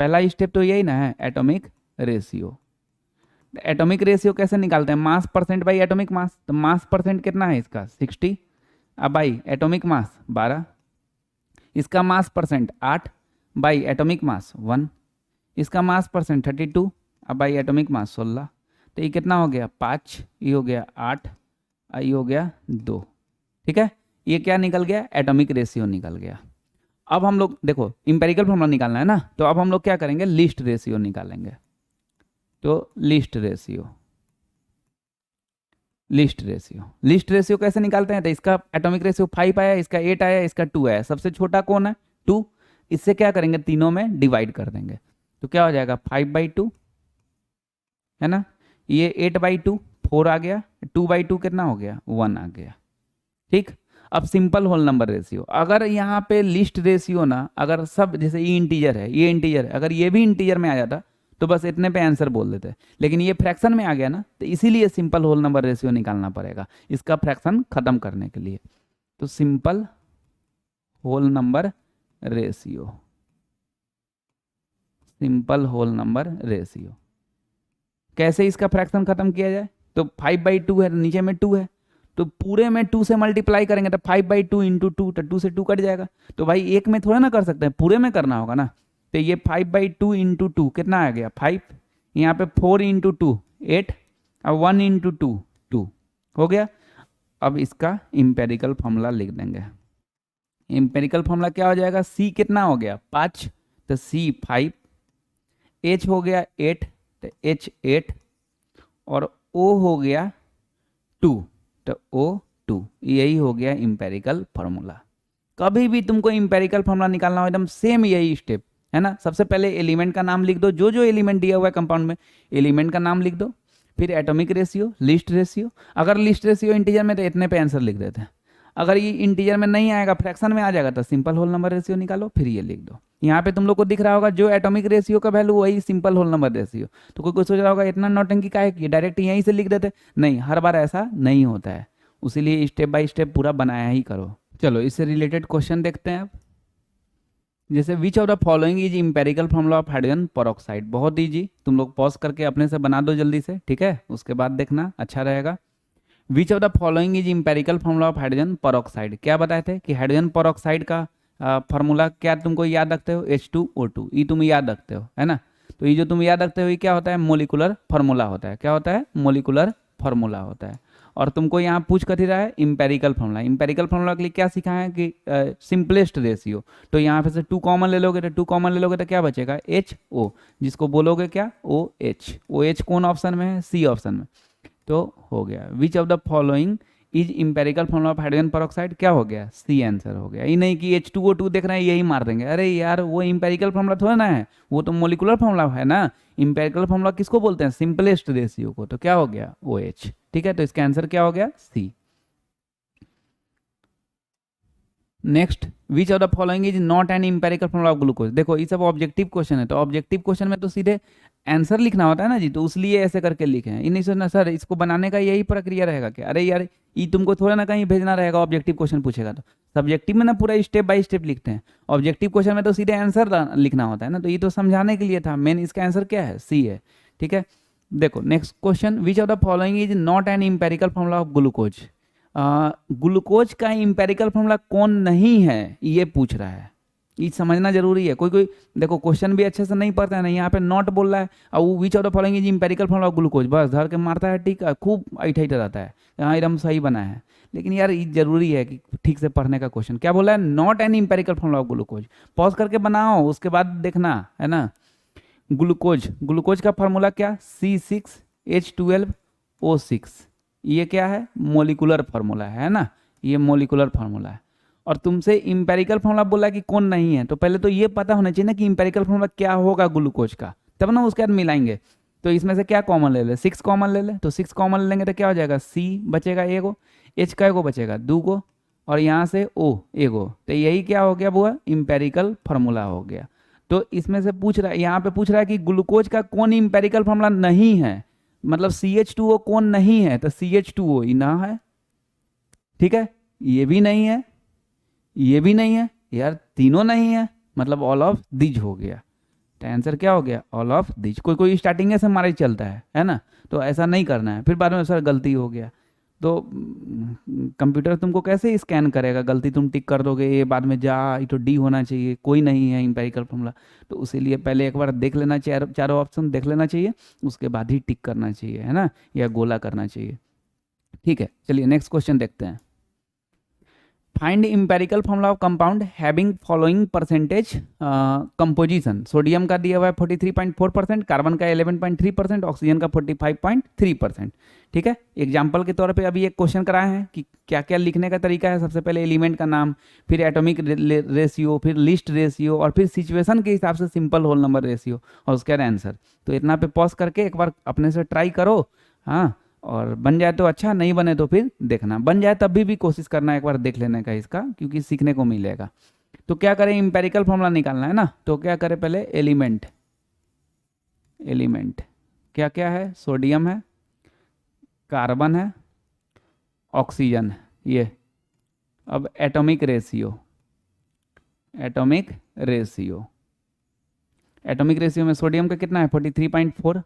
पहला स्टेप तो यही ना है, एटॉमिक रेशियो। एटॉमिक रेशियो कैसे निकालते हैं, मास परसेंट बाई एटॉमिक मास। तो मास परसेंट कितना है इसका 60, अब बाई एटॉमिक मास 12, इसका मास परसेंट 8 बाई एटॉमिक मास 1, इसका मास परसेंट 32, अब बाई एटॉमिक मास 16। तो ये कितना हो गया 5, ये हो गया 8, ये हो गया 2, ठीक है। ये क्या निकल गया, एटॉमिक रेशियो निकल गया। अब हम लोग देखो इंपेरिकल फॉर्मूला निकालना है ना, तो अब हम लोग क्या करेंगे, लिस्ट रेशियो निकालेंगे। तो लिस्ट रेशियो कैसे निकालते हैं, तो इसका एटॉमिक रेशियो 5 आया, इसका 8 आया, इसका 2 आया, सबसे छोटा कौन है 2, इससे क्या करेंगे तीनों में डिवाइड कर देंगे। तो क्या हो जाएगा 5/2 है ना, ये 8/2 4 आ गया, 2/2 कितना हो गया 1 आ गया, ठीक। अब सिंपल होल नंबर रेशियो, अगर यहाँ पे लिस्ट रेशियो ना, अगर सब जैसे ये इंटीजर है, ये इंटीजर है, अगर ये भी इंटीजर में आ जाता तो बस इतने पे आंसर बोल देते, लेकिन ये फ्रैक्शन में आ गया ना, तो इसीलिए सिंपल होल नंबर रेशियो निकालना पड़ेगा इसका फ्रैक्शन खत्म करने के लिए। तो simple whole number ratio, simple whole number ratio कैसे इसका फ्रैक्शन खत्म किया जाए, तो 5/2 है, नीचे में 2 है, तो पूरे में 2 से मल्टीप्लाई करेंगे तो 5/2 इंटू 2, तो 2 से 2 कट जाएगा। तो भाई एक में थोड़ा ना कर सकते हैं, पूरे में करना होगा ना। तो ये 5/2 इंटू 2 कितना आ गया 5, यहाँ पे 4 इंटू 2 8, अब 1 इंटू 2 2 हो गया। अब इसका इंपेरिकल फॉर्मूला लिख देंगे। इंपेरिकल फॉर्मूला क्या हो जाएगा, सी कितना हो गया 5, तो सी 5, एच हो गया 8, तो एच 8, और ओ हो गया 2, तो ओ 2, यही हो गया इंपेरिकल फार्मूला। कभी भी तुमको इंपेरिकल फार्मूला निकालना हो एकदम सेम यही स्टेप है ना। सबसे पहले एलिमेंट का नाम लिख दो, जो जो एलिमेंट दिया हुआ है कंपाउंड में एलिमेंट का नाम लिख दो, फिर एटॉमिक रेशियो, लिस्ट रेशियो। अगर लिस्ट रेशियो इंटीजर में तो इतने पे आंसर लिख देते हैं, अगर ये इंटीजर में नहीं आएगा फ्रैक्शन में आ जाएगा तो सिंपल होल नंबर रेशियो निकालो, फिर ये लिख दो। यहाँ पे तुम लोग को दिख रहा होगा जो एटॉमिक रेशियो का वैल्यू वही सिंपल होल नंबर रेशियो। तो कोई सोच रहा होगा इतना नौटंकी का है कि डायरेक्ट यहीं से लिख देते, नहीं, हर बार ऐसा नहीं होता है, उसीलिए स्टेप बाय स्टेप पूरा बनाया ही करो। चलो इससे रिलेटेड क्वेश्चन देखते हैं अब। जैसे विच of the following is empirical formula of hydrogen peroxide, बहुत ईजी, तुम लोग पॉज करके अपने से बना दो जल्दी से, ठीक है, उसके बाद देखना अच्छा रहेगा। विच of the following is empirical formula of hydrogen peroxide, क्या बताए थे कि हाइड्रोजन पेरोक्साइड का फार्मूला क्या तुमको याद रखते हो, H2O2, ये तुम याद रखते हो, है ना। तो ये जो तुम याद रखते हो ये क्या होता है, मोलिकुलर फार्मूला होता है। क्या होता है, मोलिकुलर फार्मूला होता है। और तुमको यहाँ पूछ कर ही रहा है इंपेरिकल फार्मूला। इंपेरिकल फार्मूला के लिए क्या सीखा है कि सिंपलेस्ट रेशियो। तो यहाँ पे से 2 कॉमन ले लोगे, तो 2 कॉमन ले लोगे तो क्या बचेगा, HO, जिसको बोलोगे क्या, OH। OH कौन ऑप्शन में है, C ऑप्शन में। तो हो गया, विच of the following is empirical formula of hydrogen peroxide, क्या हो गया, सी आंसर हो गया। ये नहीं कि H2O2 देख रहे हैं यही मार देंगे, अरे यार वो इंपेरिकल फॉर्मूला थोड़ा ना है, वो तो मोलिकुलर फॉर्मूला है ना। इंपेरिकल फॉर्मूला किसको बोलते हैं, सिंपलेस्ट रेशियो को। तो क्या हो गया, OH। ठीक है, तो इसका आंसर क्या हो गया, C. Next, which of the following is not an empirical formula of glucose. देखो ये सब ऑब्जेक्टिव क्वेश्चन है, तो ऑब्जेक्टिव क्वेश्चन में तो सीधे आंसर लिखना होता है ना जी, तो इसलिए ऐसे करके लिखे हैं। ये नहीं सोचना सर इसको बनाने का यही प्रक्रिया रहेगा क्या, अरे यार ये तुमको थोड़ा ना कहीं भेजना रहेगा, ऑब्जेक्टिव क्वेश्चन पूछेगा तो। सब्जेक्टिव में ना पूरा स्टेप बाय स्टेप लिखते हैं, ऑब्जेक्टिव क्वेश्चन में तो सीधे आंसर लिखना होता है ना। तो ये तो समझाने के लिए था, मेन इसका आंसर क्या है, सी है। ठीक है, देखो next question, which of the following is not an empirical formula of glucose. Glucose का इंपेरिकल फॉर्मूला कौन नहीं है, ये पूछ रहा है, ये समझना जरूरी है। कोई कोई देखो क्वेश्चन भी अच्छे से नहीं पढ़ता है ना, यहाँ पे नॉट बोल रहा है और वो विच of the following is empirical formula of glucose, बस धर के मारता है, ठीक है, खूब ऐठा रहता है, हाँ एकदम सही बना है। लेकिन यार ये जरूरी है कि ठीक से पढ़ने का क्वेश्चन क्या बोला है, not an empirical formula of glucose. Pause करके बनाओ, उसके बाद देखना, है ना। ग्लूकोज, ग्लूकोज का फार्मूला क्या, C6H12O6। ये क्या है, मोलिकुलर फार्मूला है ना, ये मोलिकुलर फार्मूला है। और तुमसे इंपेरिकल फार्मूला बोला कि कौन नहीं है, तो पहले तो ये पता होना चाहिए ना कि इंपेरिकल फार्मूला क्या होगा ग्लूकोज का, तब ना उसके बाद मिलाएंगे। तो इसमें से क्या कॉमन ले ले, 6 कॉमन ले ले, तो 6 कॉमन लेंगे तो क्या हो जाएगा, C बचेगा एगो, H का एगो बचेगा 2 गो, और यहाँ से O एगो। तो यही क्या हो गया, वो इंपेरिकल फार्मूला हो गया। तो इसमें से पूछ रहा है, यहाँ पे पूछ रहा है कि ग्लूकोज का कौन इंपेरिकल फार्मूला नहीं है, मतलब CH2O कौन नहीं है, तो CH2O ही ना है। ठीक है, ये भी नहीं है, ये भी नहीं है, यार तीनों नहीं है, मतलब ऑल ऑफ दिज हो गया। तो आंसर क्या हो गया, ऑल ऑफ दिज। कोई कोई स्टार्टिंग से हमारे चलता है ना, तो ऐसा नहीं करना है, फिर बाद में सर गलती हो गया तो कंप्यूटर तुमको कैसे स्कैन करेगा, गलती तुम टिक कर दोगे, ये बाद में जा ये तो डी होना चाहिए, कोई नहीं है इंपेरिकल फॉर्मूला। तो इसीलिए पहले एक बार देख लेना चाहिए, चारों ऑप्शन देख लेना चाहिए, उसके बाद ही टिक करना चाहिए, है ना, या गोला करना चाहिए। ठीक है, चलिए नेक्स्ट क्वेश्चन देखते हैं। Find empirical formula of compound having following percentage composition. Sodium का दिया हुआ है 43.4%, कार्बन का 11.3%, ऑक्सीजन का 45.3%। ठीक है, एग्जाम्पल के तौर पे अभी एक क्वेश्चन कराए हैं कि क्या क्या लिखने का तरीका है। सबसे पहले एलिमेंट का नाम, फिर एटॉमिक रेशियो, फिर लिस्ट रेशियो, और फिर सिचुएशन के हिसाब से सिंपल होल नंबर रेशियो, और उसका आंसर। तो इतना पे पॉज करके एक बार अपने से ट्राई करो, हाँ, और बन जाए तो अच्छा, नहीं बने तो फिर देखना, बन जाए तब भी कोशिश करना एक बार देख लेने का इसका, क्योंकि सीखने को मिलेगा। तो क्या करें, इंपेरिकल फॉर्मूला निकालना है ना, तो क्या करें, पहले एलिमेंट, एलिमेंट क्या क्या है, सोडियम है, कार्बन है, ऑक्सीजन है, ये। अब atomic ratio, atomic ratio, atomic ratio में सोडियम का कितना है 43.4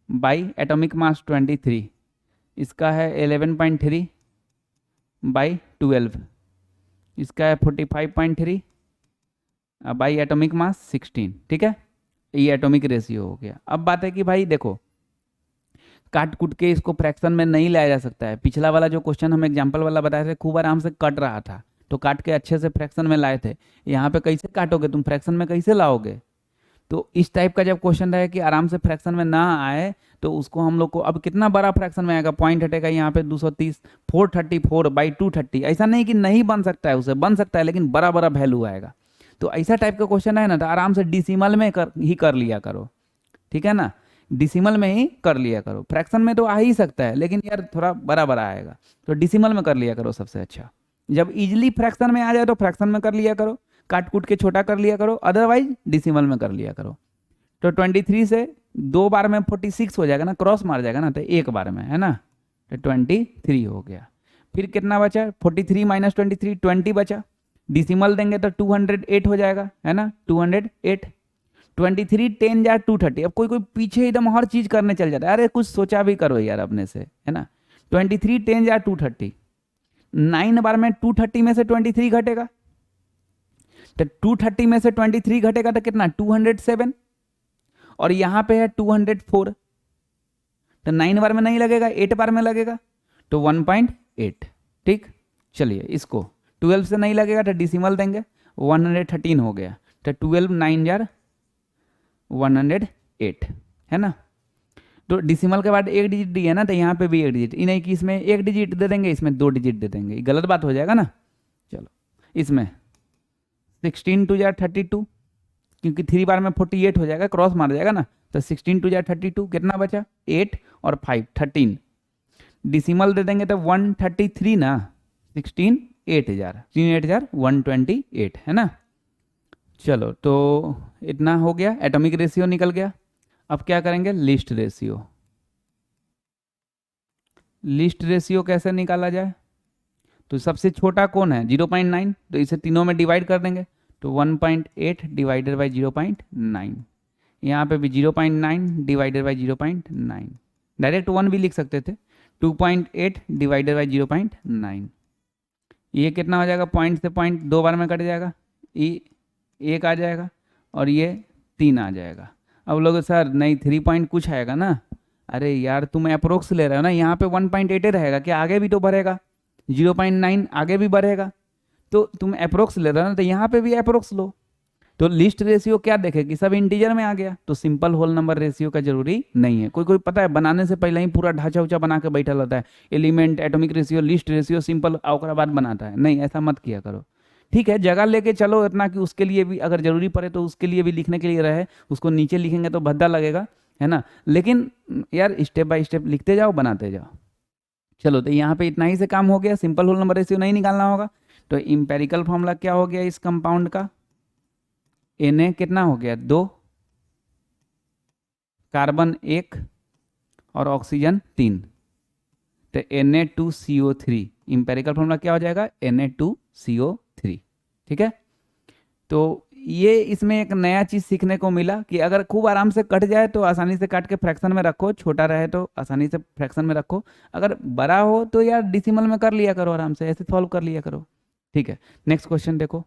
बाई एटॉमिक मास 23, इसका है 11.3 बाई 12, इसका है 45.3 बाई एटॉमिक मास 16। ठीक है, ये एटॉमिक रेशियो हो गया। अब बात है कि भाई देखो, काट कुट के इसको फ्रैक्शन में नहीं लाया जा सकता है। पिछला वाला जो क्वेश्चन हम एग्जाम्पल वाला बताए थे, खूब आराम से कट रहा था, तो काट के अच्छे से फ्रैक्शन में लाए थे। यहाँ पे कैसे काटोगे तुम, फ्रैक्शन में कैसे लाओगे। तो इस टाइप का जब क्वेश्चन रहे कि आराम से फ्रैक्शन में ना आए, तो उसको हम लोग को, अब कितना बड़ा फ्रैक्शन में आएगा, पॉइंट हटेगा यहाँ पे 230, 434/230। ऐसा नहीं कि नहीं बन सकता है, उसे बन सकता है, लेकिन बड़ा बड़ा वैल्यू आएगा। तो ऐसा टाइप का क्वेश्चन है ना, तो आराम से डिसिमल में ही कर लिया करो। ठीक है ना, डिसिमल में ही कर लिया करो, फ्रैक्शन में तो आ ही सकता है, लेकिन यार थोड़ा बड़ा बड़ा आएगा, तो डिसिमल में कर लिया करो सबसे अच्छा। जब इजिली फ्रैक्शन में आ जाए तो फ्रैक्शन में कर लिया करो, काट कूट के छोटा कर लिया करो, अदरवाइज डिसिमल में कर लिया करो। तो 23 से 2 बार में 46 हो जाएगा ना, क्रॉस मार जाएगा ना, तो एक बार में, है ना, तो 23 हो गया। फिर कितना बचा, 43 - 23, 20 बचा। डिसिमल देंगे तो 208 हो जाएगा, है ना, 208। 23 10 जा 230। अब कोई कोई पीछे एकदम हर चीज करने चल जाता है, अरे कुछ सोचा भी करो यार अपने से, है ना। 23 10 जा 230, 9 बार में 230 में से 23 घटेगा, तो 230 में से 23 घटेगा तो कितना 207, और यहाँ पे है 204, तो 9 बार में नहीं लगेगा, 8 बार में लगेगा, तो 1.8। ठीक, चलिए इसको 12 से नहीं लगेगा तो डिसिमल देंगे, 113 हो गया, तो 12 9 जार 108 है ना। तो डिसिमल के बाद एक डिजिट दी है ना, तो यहाँ पे भी एक डिजिट, नहीं कि इसमें एक डिजिट दे देंगे, इसमें 2 डिजिट दे देंगे, गलत बात हो जाएगा ना। चलो इसमें 16 2 जार 32, क्योंकि 3 बार में 48 हो जाएगा, क्रॉस मार जाएगा ना, तो 16 2 जार 32, कितना बचा 8 और 5 13, डिसिमल दे देंगे तो 133 ना, 16 8000 3 8000 128 है ना। चलो तो इतना हो गया, एटॉमिक रेशियो निकल गया। अब क्या करेंगे, लिस्ट रेशियो। लिस्ट रेशियो कैसे निकाला जाए, तो सबसे छोटा कौन है 0.9, तो इसे तीनों में डिवाइड कर देंगे, तो 1.8 डिवाइडेड बाई 0.9, यहाँ पे भी 0.9 डिवाइडेड बाई 0.9, डायरेक्ट 1 भी लिख सकते थे, 2.8 डिवाइडेड बाई 0.9, ये कितना हो जाएगा, पॉइंट से पॉइंट 2 बार में कट जाएगा, ये 1 आ जाएगा और ये 3 आ जाएगा। अब लोग सर नहीं 3 पॉइंट कुछ आएगा ना, अरे यार तुम अप्रोक्स ले रहे हो ना, यहाँ पे 1.8 रहेगा, क्या आगे भी तो बढ़ेगा, 0.9 आगे भी बढ़ेगा, तो तुम अप्रोक्स ले रहे हो ना, तो यहाँ पे भी अप्रोक्स लो। तो लिस्ट रेशियो क्या देखेगी, सब इंटीजर में आ गया, तो सिंपल होल नंबर रेशियो का जरूरी नहीं है। कोई कोई पता है बनाने से पहले ही पूरा ढांचा उचा बना के बैठा रहता है, element atomic ratio least ratio simple और बाद बनाता है, नहीं ऐसा मत किया करो। ठीक है, जगह लेके चलो इतना कि उसके लिए भी अगर जरूरी पड़े तो उसके लिए भी लिखने के लिए रहे, उसको नीचे लिखेंगे तो भद्दा लगेगा, है ना, लेकिन यार स्टेप बाय स्टेप लिखते जाओ, बनाते जाओ। चलो तो यहाँ पे इतना ही से काम हो गया, सिंपल होल नंबर रेशियो नहीं निकालना होगा। तो इंपेरिकल फॉर्मूला क्या हो गया इस कंपाउंड का, Na कितना हो गया 2, कार्बन 1 और ऑक्सीजन 3, तो Na2CO3, इंपेरिकल फॉर्मूला क्या हो जाएगा Na2CO3। ठीक है, तो ये इसमें एक नया चीज़ सीखने को मिला कि अगर खूब आराम से कट जाए तो आसानी से काट के फ्रैक्शन में रखो, छोटा रहे तो आसानी से फ्रैक्शन में रखो, अगर बड़ा हो तो यार डिसिमल में कर लिया करो, आराम से ऐसे सॉल्व कर लिया करो। ठीक है, नेक्स्ट क्वेश्चन देखो,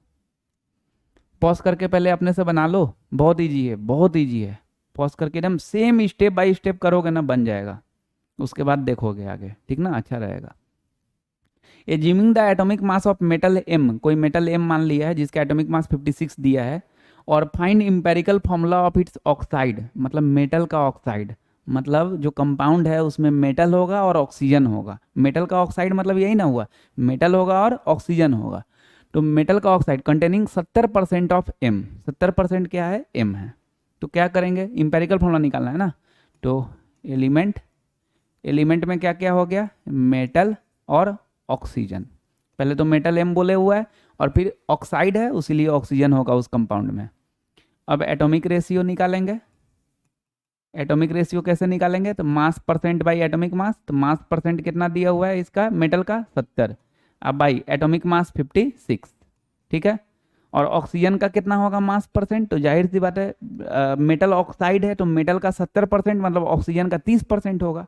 पॉज करके पहले अपने से बना लो, बहुत ईजी है, बहुत ईजी है, पॉज करके एकदम सेम स्टेप बाय स्टेप करोगे ना बन जाएगा, उसके बाद देखोगे आगे, ठीक ना, अच्छा रहेगा। Assuming the atomic mass of metal M, कोई मेटल M मान लिया है जिसका एटॉमिक मास 56 दिया है, और find empirical formula of its oxide, मतलब मेटल का ऑक्साइड, मतलब जो कंपाउंड है उसमें मेटल होगा और ऑक्सीजन होगा, मेटल का ऑक्साइड मतलब यही ना हुआ, मेटल होगा और ऑक्सीजन होगा, तो मेटल का ऑक्साइड कंटेनिंग 70% ऑफ M, 70% क्या है M है, तो क्या करेंगे इंपेरिकल फॉर्मूला निकालना है ना, तो एलिमेंट में क्या क्या हो गया, मेटल और ऑक्सीजन, पहले तो मेटल M बोले हुआ है और फिर ऑक्साइड है उसीलिए ऑक्सीजन होगा उस कंपाउंड में। अब एटॉमिक रेशियो निकालेंगे, एटॉमिक रेशियो कैसे निकालेंगे, तो mass percent by atomic mass, तो मास परसेंट कितना दिया हुआ है इसका मेटल का 70, अब बाई एटॉमिक मास 56, ठीक है, और ऑक्सीजन का कितना होगा मास परसेंट, तो जाहिर सी बात है मेटल ऑक्साइड है तो मेटल का 70% मतलब ऑक्सीजन का 30% होगा,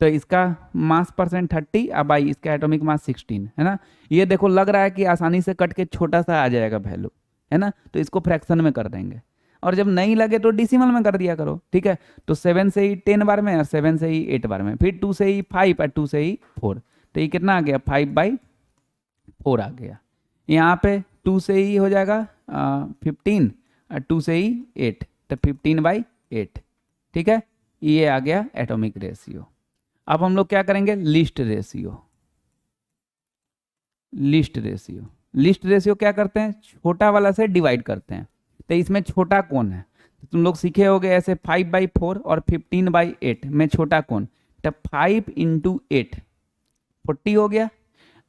तो इसका मास परसेंट 30, अब आई इसका एटॉमिक मास 16 है ना। ये देखो लग रहा है कि आसानी से कट के छोटा सा आ जाएगा वैल्यू, है ना, तो इसको फ्रैक्शन में कर देंगे, और जब नहीं लगे तो डिसिमल में कर दिया करो। ठीक है, तो 7 से ही 10 बार में और 7 से ही 8 बार में, फिर 2 से ही 5 और 2 से ही 4, तो ये कितना आ गया 5/4 आ गया। यहाँ पे 2 से ही हो जाएगा 15 और 2 से ही 8, तो 15/8। ठीक है, ये आ गया एटॉमिक रेशियो। अब हम लोग क्या करेंगे, list ratio. Least ratio, least ratio क्या करते हैं, छोटा वाला से डिवाइड करते हैं, तो इसमें छोटा कौन है, तो तुम लोग सीखे होगे ऐसे 5/4 और 15/8 में छोटा कौन, तो 5 × 8 40 हो गया,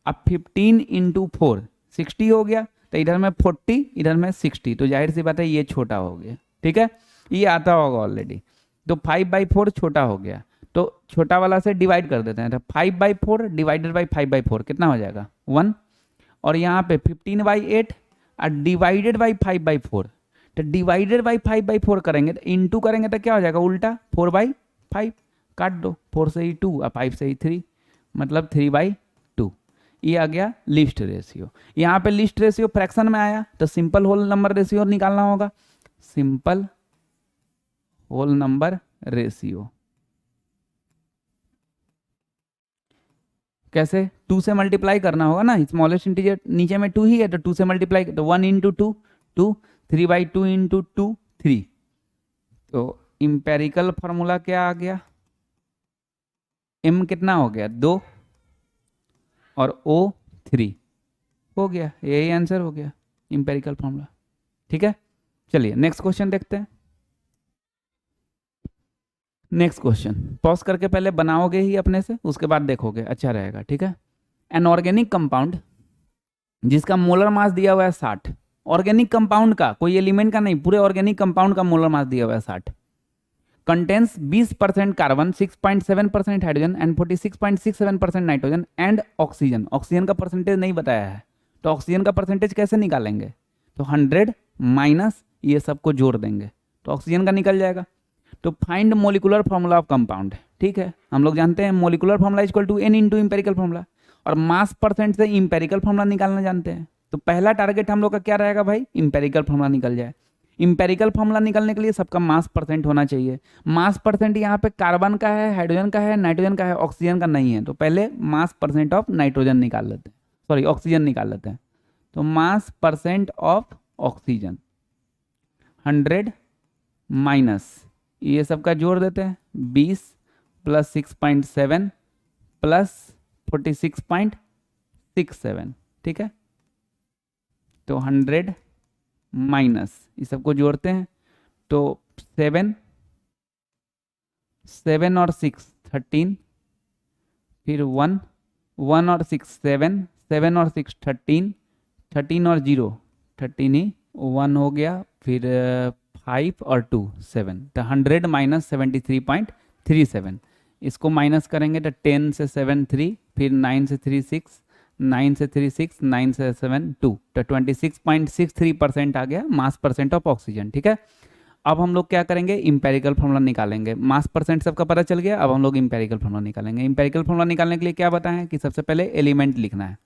अब 15 × 4 60 हो गया, तो इधर में 40 इधर में 60, तो जाहिर सी बात है ये छोटा हो गया। ठीक है, ये आता होगा ऑलरेडी, तो 5/4 छोटा हो गया, तो छोटा वाला से डिवाइड कर देते हैं, तो 5/4 डिवाइडेड बाई 5/4 कितना हो जाएगा 1, और यहाँ पे 15/8 और डिवाइडेड बाई 5/4, तो डिवाइडेड बाई 5/4 करेंगे तो इनटू करेंगे तो क्या हो जाएगा उल्टा 4/5, काट दो, 4 से ही 2 और 5 से ही 3, मतलब 3/2, ये आ गया लीस्ट रेशियो। यहाँ पे लीस्ट रेशियो फ्रैक्शन में आया तो सिंपल होल नंबर रेशियो निकालना होगा, सिंपल होल नंबर रेशियो। कैसे? 2 से मल्टीप्लाई करना होगा ना, स्मॉलेस्ट इंटीजर नीचे में 2 ही है तो 2 से मल्टीप्लाई, तो 1 इंटू 2 2, 3/2 इंटू 2 3। तो इंपेरिकल फॉर्मूला क्या आ गया, m कितना हो गया 2 और o 3 हो गया, यही आंसर हो गया इंपेरिकल फॉर्मूला। ठीक है, चलिए नेक्स्ट क्वेश्चन देखते हैं। नेक्स्ट क्वेश्चन पॉज करके पहले बनाओगे ही अपने से, उसके बाद देखोगे, अच्छा रहेगा। ठीक है, एन ऑर्गेनिक कंपाउंड जिसका मोलर मास दिया हुआ है 60, ऑर्गेनिक कंपाउंड का, कोई एलिमेंट का नहीं, पूरे ऑर्गेनिक कंपाउंड का मोलर मास दिया हुआ है 60, contains 20% carbon, 6.7% hydrogen and 46.67% nitrogen and oxygen. Oxygen का परसेंटेज नहीं बताया है, तो ऑक्सीजन का परसेंटेज कैसे निकालेंगे, तो 100 माइनस ये सबको जोड़ देंगे तो ऑक्सीजन का निकल जाएगा। तो find molecular formula of compound. ठीक है, हम लोग जानते हैं molecular formula equal to n into empirical formula, और मास परसेंट से इंपेरिकल फॉर्मूला निकालना जानते हैं। तो पहला टारगेट हम लोग का क्या रहेगा भाई, इंपेरिकल फॉर्मूला निकल जाए। इंपेरिकल फॉर्मूला निकलने के लिए सबका मास परसेंट होना चाहिए। मास परसेंट यहाँ पे कार्बन का है, हाइड्रोजन का है, नाइट्रोजन का है, ऑक्सीजन का नहीं है। तो पहले मास परसेंट ऑफ नाइट्रोजन निकाल लेते हैं, सॉरी ऑक्सीजन निकाल लेते हैं। तो mass percent of oxygen 100 minus ये सबका जोड़ देते हैं, 20 प्लस 6.7 प्लस 46.67। ठीक है, तो 100 माइनस ये सबको जोड़ते हैं तो 7 और 6 13, फिर 1 और 6 7, 7 और 6 13, 13 और 0 13 ही 1 हो गया, फिर 5 और 2 7, तो 100 माइनस 73.37। इसको माइनस करेंगे तो 10 से 7 3, फिर 9 से 3 6, 9 से 3 6, 9 से 7 2, तो 26.63% आ गया मास परसेंट ऑफ ऑक्सीजन। ठीक है, अब हम लोग क्या करेंगे, इंपेरिकल फॉर्मूला निकालेंगे। मास परसेंट सबका पता चल गया, अब हम लोग इंपेरिकल फॉर्मूला निकालेंगे। इंपेरिकल फॉर्मूला निकालने के लिए क्या बताएं कि सबसे पहले एलिमेंट लिखना है।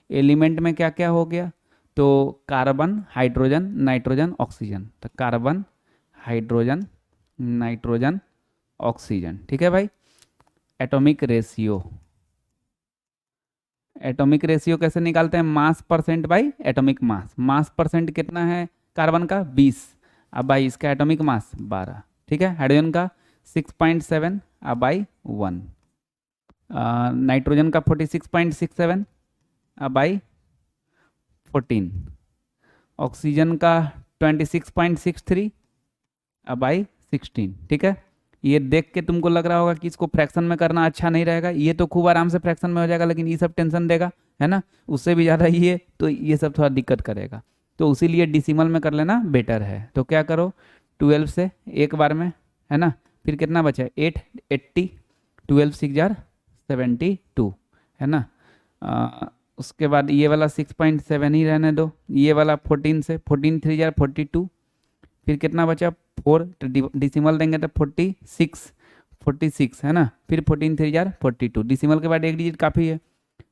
एलिमेंट में क्या क्या हो गया, तो कार्बन, हाइड्रोजन, नाइट्रोजन, ऑक्सीजन। तो कार्बन, हाइड्रोजन, नाइट्रोजन, ऑक्सीजन। ठीक है भाई, एटॉमिक रेशियो। एटॉमिक रेशियो कैसे निकालते हैं, मास percent by atomic mass. Mass percent कितना है कार्बन का 20, अब बाई इसका एटॉमिक मास 12। ठीक है, हाइड्रोजन का 6.7 अब बाई 1, नाइट्रोजन का 46.67 अब बाई 14, ऑक्सीजन का 26.63 अब बाई 16। ठीक है, ये देख के तुमको लग रहा होगा कि इसको फ्रैक्शन में करना अच्छा नहीं रहेगा, ये तो खूब आराम से फ्रैक्शन में हो जाएगा, लेकिन ये सब टेंशन देगा, है ना, उससे भी ज़्यादा ये, तो ये सब थोड़ा दिक्कत करेगा, तो उसीलिए डिसिमल में कर लेना बेटर है। तो क्या करो, 12 से एक बार में, है ना, फिर कितना बचा 8 80, 12 6 जार 72, है ना। उसके बाद ये वाला 6.7 ही रहने दो, ये वाला 14 से 14 3 जार 42, फिर कितना बचा 4, तो डिसिमल देंगे तो 46 है ना, फिर 14 3 जार 42, डिसिमल के बाद एक डिजिट काफ़ी है।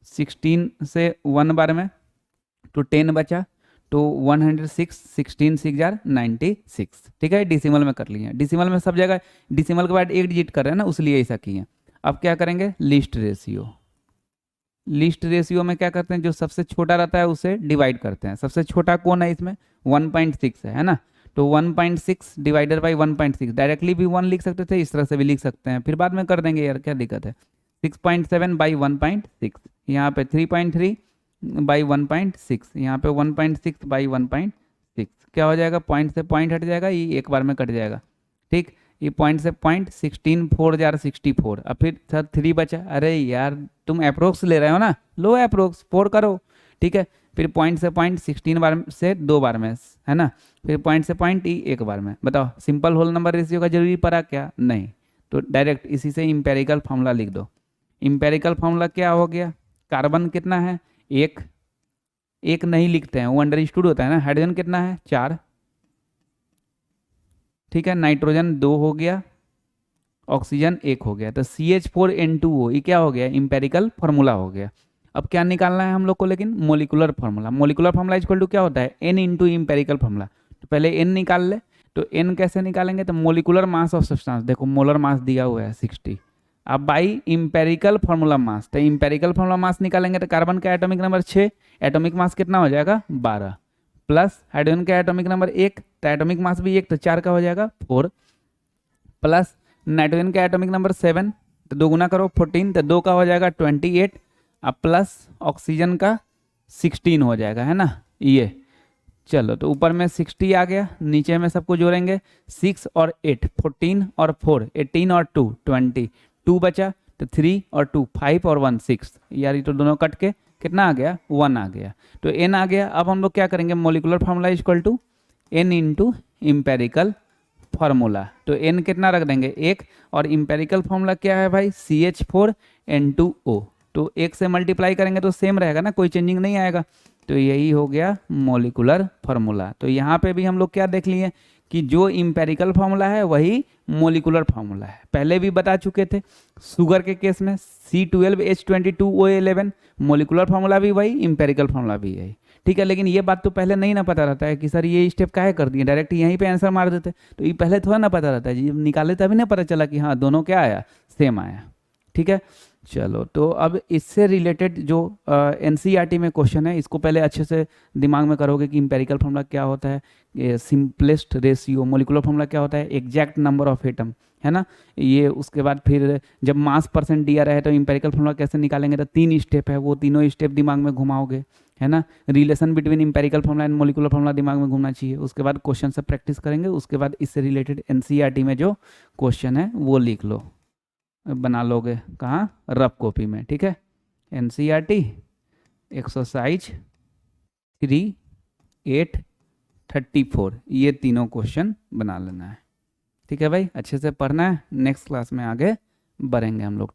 16 से 1 बार में तो 10 बचा, तो 106, 16 6 जार 96। ठीक है, डिसिमल में कर लिए। डिसिमल में सब जगह डिसिमल के बाद एक डिजिट कर रहे हैं ना, उसलिए ऐसा किए। अब क्या करेंगे, लिस्ट रेशियो। लिस्ट रेशियो में क्या करते हैं, जो सबसे छोटा रहता है उसे डिवाइड करते हैं। सबसे छोटा कौन है इसमें, 1.6 है ना, तो 1.6 डिवाइडेड बाई 1.6, डायरेक्टली भी 1 लिख सकते थे, इस तरह से भी लिख सकते हैं, फिर बाद में कर देंगे यार, क्या दिक्कत है। 6.7 बाई 1.6, यहाँ पे 3.3 बाई 1.6, यहाँ पे 1.6 बाई 1.6, क्या हो जाएगा, पॉइंट से पॉइंट हट जाएगा, ये एक बार में कट जाएगा। ठीक, ये पॉइंट से पॉइंट 16 4 जार 64, अब फिर सर 3 बचा, अरे यार तुम अप्रोक्स ले रहे हो ना, लो अप्रोक्स 4 करो। ठीक है, फिर पॉइंट से पॉइंट 16 बार से 2 बार में, है ना, फिर पॉइंट से पॉइंट ई एक बार में। बताओ सिंपल होल नंबर रेशियो का जरूरी पड़ा क्या, नहीं, तो डायरेक्ट इसी से इंपेरिकल फॉर्मूला लिख दो। इंपेरिकल फॉर्मूला क्या हो गया, कार्बन कितना है, एक नहीं लिखते हैं, वो अंडरस्टूड होता है ना। हाइड्रोजन कितना है 4, ठीक है, नाइट्रोजन 2 हो गया, ऑक्सीजन 1 हो गया, तो CH4N2O ये क्या हो गया, इंपेरिकल फॉर्मूला हो गया। अब क्या निकालना है हम लोग को, लेकिन molecular formula. Molecular formula equal to क्या होता है, एन इंटू इम्पेरिकल फार्मूला। तो पहले एन निकाल ले। तो एन कैसे निकालेंगे, तो मोलिकुलर मास ऑफ सब्सटेंस, देखो मोलर मास दिया हुआ है 60, अब बाई इम्पेरिकल फार्मूला मास, तो इम्पेरिकल फार्मूला मास निकालेंगे तो कार्बन का एटॉमिक नंबर 6, एटॉमिक मास कितना हो जाएगा 12, प्लस हाइड्रोजन का एटॉमिक नंबर 1, तो एटॉमिक मास भी 1, तो 4 का हो जाएगा 4, प्लस नाइट्रोजन का एटॉमिक नंबर 7, तो 2 गुना करो 14, तो 2 का हो जाएगा 28, अब प्लस ऑक्सीजन का 16 हो जाएगा, है ना ये। चलो तो ऊपर में 60 आ गया, नीचे में सबको जोड़ेंगे 6 और 8, 14 और 4, 18 और 2, 20, 2 बचा, तो 3 और 2, 5 और 1, 6, यार ये तो दोनों कट के कितना आ गया 1 आ गया। तो n आ गया। अब हम लोग क्या करेंगे, molecular formula equal to n into empirical formula. तो n कितना रख देंगे 1, और इम्पेरिकल फार्मूला क्या है भाई CH4N2O, तो 1 से मल्टीप्लाई करेंगे तो सेम रहेगा ना, कोई चेंजिंग नहीं आएगा। तो यही हो गया मोलिकुलर फार्मूला। तो यहाँ पे भी हम लोग क्या देख लिए कि जो इम्पेरिकल फार्मूला है वही मोलिकुलर फार्मूला है, पहले भी बता चुके थे। शुगर के केस में C12H22O11, मोलिकुलर फार्मूला भी वही, इम्पेरिकल फार्मूला भी यही, ठीक है। लेकिन ये बात तो पहले नहीं ना पता रहता है कि सर ये स्टेप काहे कर दिए, डायरेक्ट यहीं पे आंसर मार देते, तो ये पहले थोड़ा ना पता रहता है जी, निकाले तभी ना पता चला कि हाँ दोनों क्या आया, सेम आया, ठीक है। चलो तो अब इससे रिलेटेड जो एनसीईआरटी में क्वेश्चन है, इसको पहले अच्छे से दिमाग में करोगे कि इम्पेरिकल फार्मूला क्या होता है, सिंपलेस्ट रेशियो, मोलिकुलर फार्मूला क्या होता है, एग्जैक्ट नंबर ऑफ एटम, है ना ये। उसके बाद फिर जब मास परसेंट दिया रहे तो इम्पेरिकल फार्मूला कैसे निकालेंगे, तो 3 स्टेप है, वो तीनों स्टेप दिमाग में घुमाओगे, है ना। Relation between empirical formula and molecular formula दिमाग में घूमना चाहिए। उसके बाद क्वेश्चन से प्रैक्टिस करेंगे, उसके बाद इससे रिलेटेड एनसीईआरटी में जो क्वेश्चन है वो लिख लो, बना लोगे कहाँ, रफ कॉपी में, ठीक है। एनसीईआरटी एक्सरसाइज 3, 8, 34, ये तीनों क्वेश्चन बना लेना है, ठीक है भाई। अच्छे से पढ़ना है, नेक्स्ट क्लास में आगे बढ़ेंगे हम लोग।